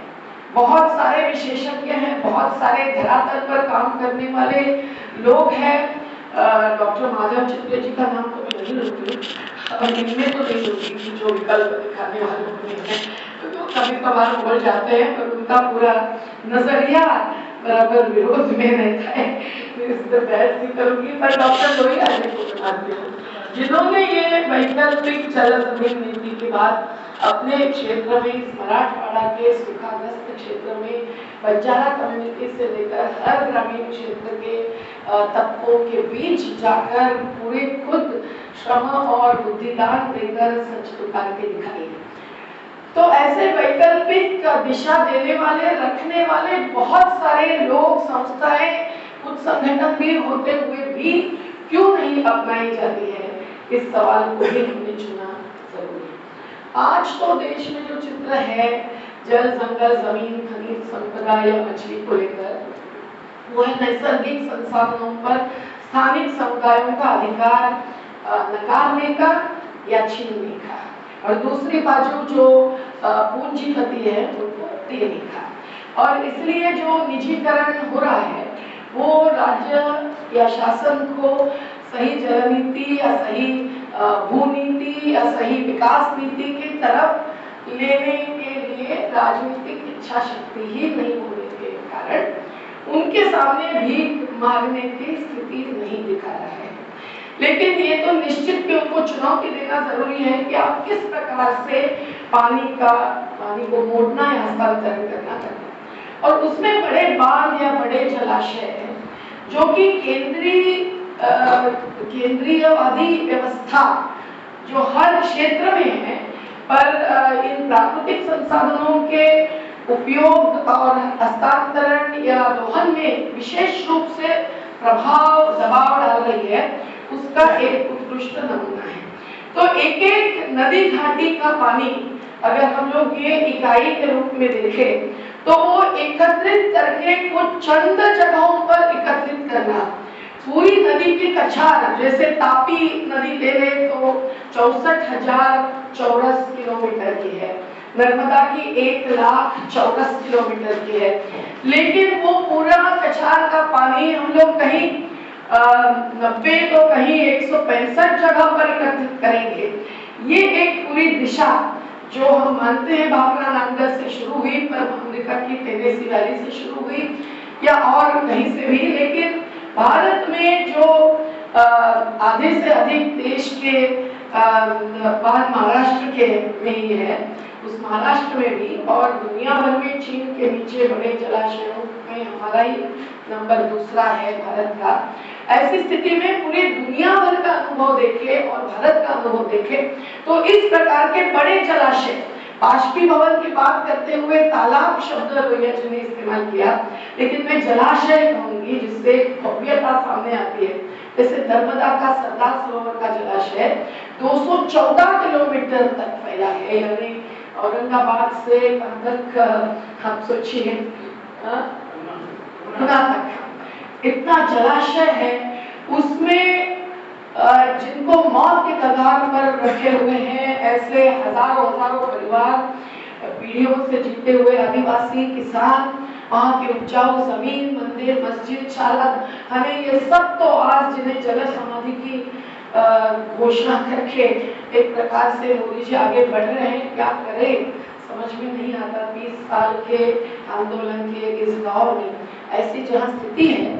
बहुत सारे विशेषज्ञ हैं, बहुत सारे धरातल पर काम करने वाले लोग हैं। डॉक्टर माधव चित्रे जी का नाम तो मैं नहीं लूंगी, और इनमें तो नहीं लूंगी जो विकल्प दिखाने वालों में है, तो कभी कभार बोल जाते हैं, पर उनका पूरा नजरिया बराबर विरोध में रहता है। इस पर बहस नहीं करूंगी, पर डॉक्टर लोहिया जी को बताती हूँ, जिन्होंने ये वैकल्पिक जल जमीन नीति के बाद अपने क्षेत्र में, इस मराठवाड़ा के सूखाग्रस्त क्षेत्र में, बंजारा कम्युनिटी से लेकर हर ग्रामीण क्षेत्र के तबकों के बीच जाकर पूरे खुद श्रम और बुद्धिदान देकर सच उतार के दिखाई है। तो ऐसे वैकल्पिक दिशा देने वाले, रखने वाले बहुत सारे लोग, संस्थाएं, कुछ संगठन भी होते हुए भी क्यों नहीं अपनाई जाती है, इस सवाल को भी हमने चुना जरूरी है। आज तो देश में जो चित्र है जल, जंगल, जमीन, खनिज संपदा या मछली को लेकर, वो है नैसर्गिक संसाधनों पर स्थानिक समुदायों का अधिकार नकारने का या छीनने का, और दूसरी बाजू जो पूंजीपति है उनको देने का। और इसलिए जो निजीकरण हो रहा है, वो राज्य या शासन को सही जल नीति या सही भूनीति या सही विकास नीति की तरफ लेने के लिए राजनीतिक इच्छा शक्ति ही नहीं होने के कारण उनके सामने भीख मांगने की स्थिति नहीं दिखा रहा है। लेकिन ये तो निश्चित भी उनको चुनौती देना जरूरी है कि आप किस प्रकार से पानी को मोड़ना या हस्तांतरण करना, और उसमें बड़े बांध या बड़े जलाशय जो कि केंद्रीयवादी व्यवस्था जो हर क्षेत्र में है, पर इन प्राकृतिक संसाधनों के उपयोग और हस्तांतरण या दोहन में विशेष रूप से प्रभाव दबाव डाल रही है, उसका एक उत्कृष्ट नमूना है। तो एक एक नदी घाटी का पानी अगर हम लोग ये इकाई के रूप में देखें तो वो एकत्रित करके कुछ चंद जगहों पर एकत्रित करना, पूरी नदी की कछार जैसे तापी नदी ले ले तो 64,000 चौरस किलोमीटर की है, नर्मदा की 1,00,000 चौरस किलोमीटर की है, लेकिन वो पूरा कछार का पानी हम लोग कहीं 90 तो कहीं 165 जगह पर एकत्रित करेंगे। ये एक पूरी दिशा जो हम मानते हैं भाखड़ा नांगल से शुरू हुई, पर अमेरिका की टेनेसी वैली से शुरू हुई या और कहीं से भी, लेकिन भारत में जो आधे से अधिक देश के बाद महाराष्ट्र के में ही है, उस महाराष्ट्र में भी और दुनिया भर में चीन के नीचे बड़े जलाशयों में हमारा ही नंबर दूसरा है भारत का। ऐसी स्थिति में पूरी दुनिया भर का अनुभव देखे और भारत का अनुभव देखे तो इस प्रकार के बड़े जलाशय, बाष्पीभवन की बात करते हुए तालाब शब्द लोहिया जी ने इस्तेमाल किया, लेकिन मैं जलाशय कहूंगी जिससे भव्यता सामने आती है। जैसे नर्मदा का सरदार सरोवर का जलाशय 214 किलोमीटर तक फैला है, यानी औरंगाबाद से तक हम सोचिए गुना तक इतना जलाशय है। उसमें जिनको मौत के कगार पर रखे हुए हैं, ऐसे हजारों परिवार, पीढ़ियों से जीते हुए आदिवासी किसान, वहाँ की उपजाऊ जमीन, मंदिर, मस्जिद, शाला, हमें ये सब तो आज जिन्हें जल समाधि की घोषणा करके एक प्रकार से मोदी जी आगे बढ़ रहे हैं, क्या करें समझ में नहीं आता। 30 साल के आंदोलन के इस दौर में ऐसी जहाँ स्थिति है,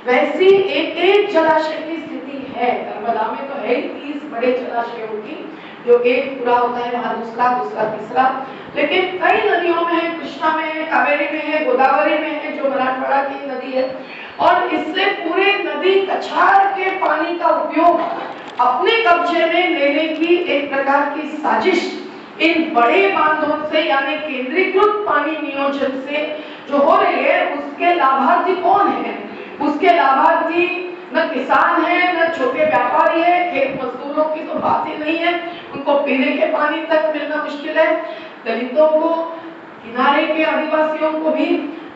वैसी एक एक जलाशय की स्थिति है। नर्मदा में तो है 30 बड़े जलाशयों की, जो एक पूरा होता है वहाँ दूसरा तीसरा, लेकिन कई नदियों में है, कृष्णा में है, कावेरी में है, गोदावरी में है जो मराठवाड़ा की नदी है, और इससे पूरे नदी कछार के पानी का उपयोग अपने कब्जे में लेने की एक प्रकार की साजिश इन बड़े बांधों से यानी केंद्रीकृत पानी नियोजन से जो हो रही है, उसके लाभार्थी कौन है? उसके लाभार्थी न किसान है, न छोटे व्यापारी है, खेत मजदूरों की तो बात ही नहीं है, उनको पीने के पानी तक मिलना मुश्किल है, दलितों को, किनारे के आदिवासियों को भी,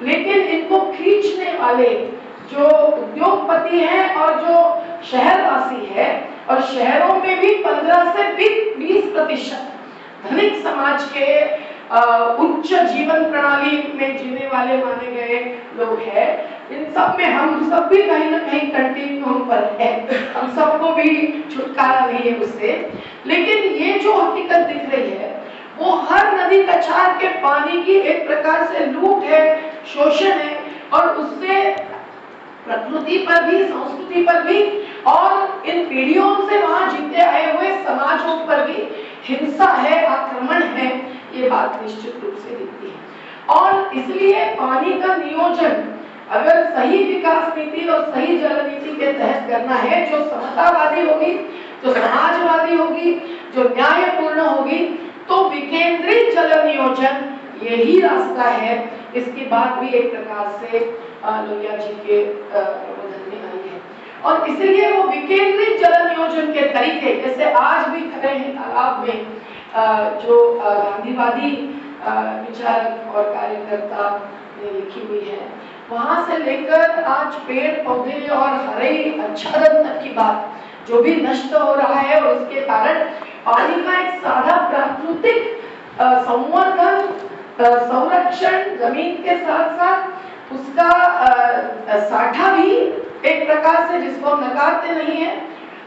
लेकिन इनको खींचने वाले जो उद्योगपति हैं और जो शहरवासी है, और शहरों में भी 15 से 20% धनिक समाज के उच्च जीवन प्रणाली में जीने वाले माने गए लोग हैं। इन सब में हम सब भी कहीं ना कहीं कंटिन्यूम पर है, हम सबको भी छुटकारा नहीं है उससे, लेकिन ये जो हकीकत दिख रही है वो हर नदी कछार के पानी की एक प्रकार से लूट है, शोषण है, और उससे प्रकृति पर भी, संस्कृति पर भी, और इन पीढ़ियों से वहां जीते आए हुए समाजों पर भी हिंसा है, आक्रमण है, ये बात निश्चित रूप से दिखती है। और इसलिए पानी का नियोजन अगर सही विकास नीति और सही जल नीति के तहत करना है, जो समतावादी होगी, जो समाजवादी होगी, जो न्यायपूर्ण होगी, तो विकेंद्रित जल नियोजन यही रास्ता है। इसकी बात भी एक प्रकार से लोहिया जी के प्रबोधन में आई है, और इसलिए वो विकेंद्रित जल नियोजन के तरीके, जैसे आज भी खड़े हैं तालाब में, जो गांधीवादी विचारक और कार्यकर्ता ने लिखी हुई है, वहां से लेकर आज पेड़ पौधे और हरे आच्छादन तक की बात जो भी नष्ट हो रहा है, और उसके कारण पानी का एक साधा प्राकृतिक संवर्धन, संरक्षण, जमीन के साथ साथ उसका साठा भी एक प्रकार से जिसको हम नकारते नहीं है,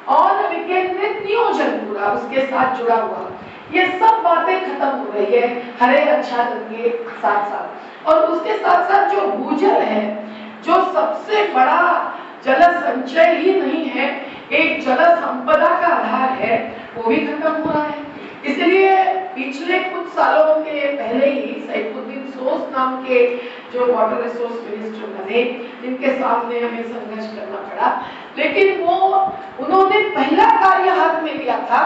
और विकेंद्रित नियोजन पूरा उसके साथ जुड़ा हुआ, ये सब बातें खत्म हो रही है हरे आच्छादन के साथ साथ। और उसके साथ साथ जो भूजल है, जो सबसे बड़ा जल संचय ही नहीं है, एक जल संपदा का आधार है, वो भी खत्म हो रहा है। इसलिए पिछले कुछ सालों के पहले ही सैफुद्दीन सोस नाम के जो वाटर रिसोर्स मिनिस्टर बने, जिनके सामने हमें संघर्ष करना पड़ा, लेकिन उन्होंने पहला कार्य हाथ में लिया था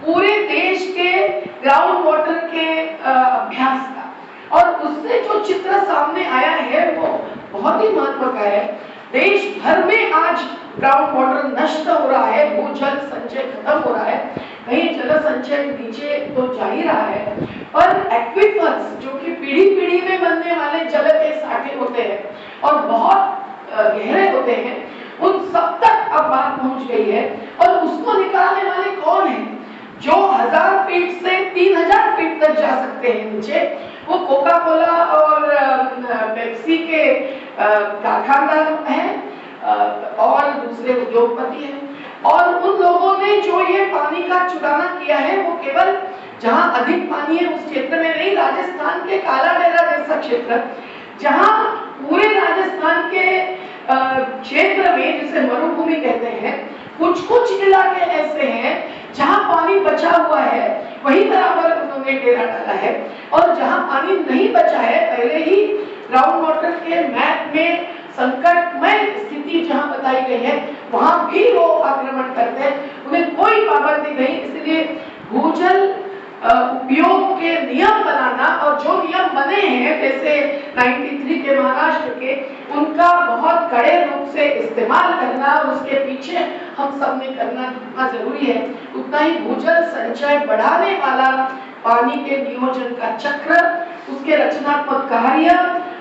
पूरे देश के ग्राउंड वाटर के अभ्यास का, और उससे जो चित्र सामने आया है वो बहुत ही महत्व का है। देश भर में आज ग्राउंड वाटर नष्ट हो रहा है, भूजल संचय खत्म हो रहा है, कहीं जल संचय नीचे तो जा ही रहा है, पर एक्विफर्स जो कि पीढ़ी पीढ़ी में बनने वाले जल के साठे होते हैं और बहुत गहरे होते हैं, उन सब तक अब बात पहुंच गई है। और उसको निकालने वाले कौन है? जो 1000 फीट से 3000 फीट तक जा सकते हैं नीचे, वो कोका कोला और पेप्सी के कारखानदार हैं और दूसरे उद्योगपति हैं। और उन लोगों ने जो ये पानी का चुराना किया है वो केवल जहां अधिक पानी है उस क्षेत्र में नहीं, राजस्थान के काला डेरा जैसा क्षेत्र, जहां पूरे राजस्थान के क्षेत्र में, जिसे मरुभूमि कहते हैं, कुछ इलाके ऐसे हैं जहां पानी बचा हुआ है, वही बराबर उन्होंने डेरा डाला है। और जहां पानी नहीं बचा है, पहले ही ग्राउंड वाटर के मैप में संकटमय स्थिति जहां बताई गई है, वहां भी वो आक्रमण करते हैं, उन्हें कोई पाबंदी नहीं। इसलिए भूजल उपयोग के नियम बनाना, और जो नियम बने हैं जैसे 93 के महाराष्ट्र के, उनका बहुत कड़े रूप से इस्तेमाल करना, और उसके पीछे हम सब ने करना जितना जरूरी है, उतना ही भूजल संचय बढ़ाने वाला पानी के नियोजन का चक्र, उसके रचनात्मक कार्य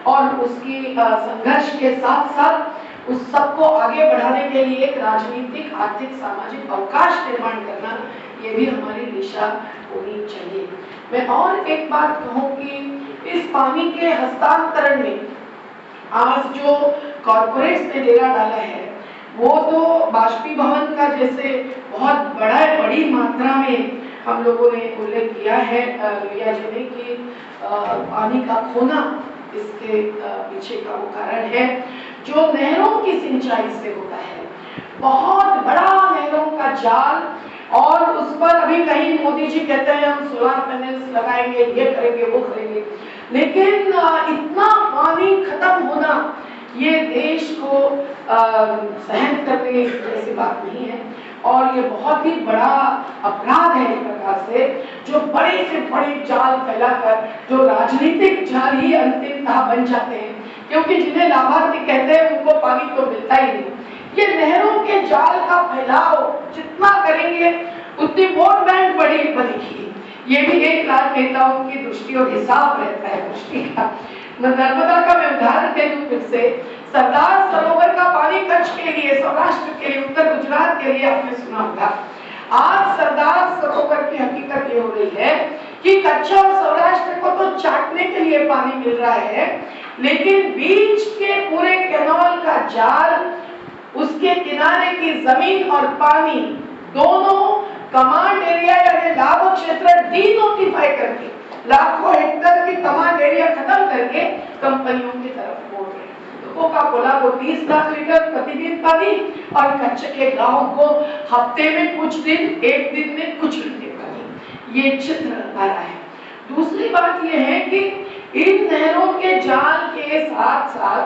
और उसकी संघर्ष के साथ साथ उस सबको आगे बढ़ाने के लिए एक राजनीतिक, आर्थिक, सामाजिक अवकाश निर्माण करना, ये भी हमारी दिशा होनी चाहिए। मैं और एक बात कहूं कि इस पानी के हस्तांतरण में आज जो कॉर्पोरेट्स ने डेरा डाला है, वो तो बाष्पीभवन का जैसे बहुत बड़ी मात्रा में हम लोगों ने उल्लेख किया है लोहिया जी ने, कि पानी का खोना इसके पीछे का वो कारण है, जो नहरों की सिंचाई से होता है, बहुत बड़ा नहरों का जाल, और उस पर अभी कहीं मोदी जी कहते हैं हम सोलर पैनल्स लगाएंगे, ये करेंगे, वो करेंगे, लेकिन इतना पानी खत्म होना ये देश को सहन करने जैसी बात नहीं है। और ये बहुत ही बड़ा अपराध है एक प्रकार से, जो बड़े से बड़े जाल फैलाकर, जो राजनीतिक जाल ही अंतिमतः बन जाते हैं, क्योंकि जिन्हें लाभार्थी कहते हैं उनको पानी तो मिलता ही नहीं। ये नहरों के जाल का फैलाव जितना करेंगे उतनी वोट बैंक बनेगी। ये भी एक राजनेताओं की दृष्टि और हिसाब रहता है दृष्टि का। नर्मदा का मैं उदाहरण दे दूं फिर से, सरदार सरोवर का पानी कच्छ के लिए, सौराष्ट्र के लिए, उत्तर गुजरात के लिए आपने सुना होगा। आज सरदार सरोवर की हकीकत ये हो रही है कि कच्छ और सौराष्ट्र को तो चाटने के लिए पानी मिल रहा है, लेकिन बीच के पूरे कैनाल का जाल, उसके किनारे की जमीन और पानी दोनों कमांड एरिया यानी लाभ क्षेत्र डीनोटिफाई करके, लाखों हेक्टेयर की कमांड एरिया खत्म करके कंपनियों की तरफ मोड़ रहे हैं। तो कोका कोला को 30 लाख लीटर प्रतिदिन पानी, और कच्छ के गांव को हफ्ते में कुछ दिन, एक दिन में कुछ घंटे पानी, ये चित्र आ रहा है। दूसरी बात यह है कि इन नहरों के जाल के साथ साथ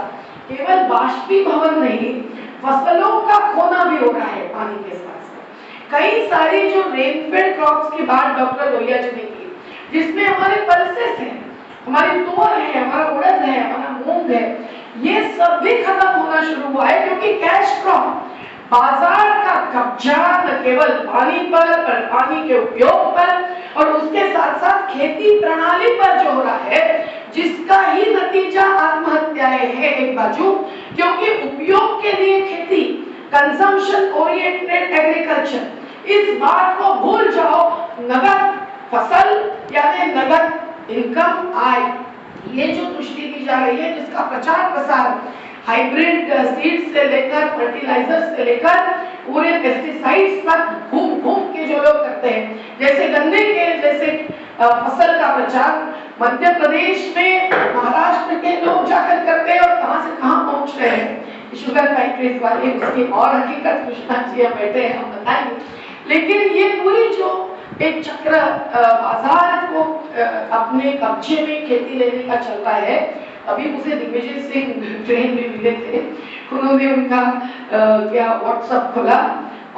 केवल बाष्पीभवन नहीं, फसलों का खोना भी हो रहा है पानी के साथ साथ। कई सारी जो रेनफेड क्रॉप्स की बात डॉक्टर लोहिया जी ने की, जिसमें हमारे पल्सेस हैं, हमारी तुअर है, हमारा उड़द है, हमारा मूंग है, ये सब भी खत्म होना शुरू हुआ है, क्योंकि कैश क्रॉप, बाजार का कब्जा न केवल पानी पर पानी के उपयोग पर और उसके साथ साथ खेती प्रणाली पर जो हो रहा है, जिसका ही नतीजा आत्महत्याएं हैं एक बाजू, क्योंकि उपयोग के लिए खेती, कंजम्पशन ओरिएंटेड एग्रीकल्चर, इस बात को भूल जाओ। नगद फसल यानी नगद इनकम, आय, ये जो दृष्टि दी जा रही है, जिसका प्रचार प्रसार हाइब्रिड सीड्स से लेकर फर्टिलाइजर्स से लेकर पूरे पेस्टिसाइड्स तक घूम के जो लोग करते हैं, जैसे गन्ने के जैसे फसल का प्रचार मध्य प्रदेश में, महाराष्ट्र के लोग जाकर करते हैं और कहां से कहां पहुंच रहे हैं शुगर फैक्ट्रीज वाले, उसकी और हकीकत कृष्णा जी बैठे हैं, हम बताएंगे। लेकिन ये पूरी जो एक चक्र बाजार को अपने कब्जे में खेती लेने का चल रहा है, अभी मुझे दिग्विजय सिंह ट्रेन में मिले थे, उन्होंने उनका क्या व्हाट्सएप खोला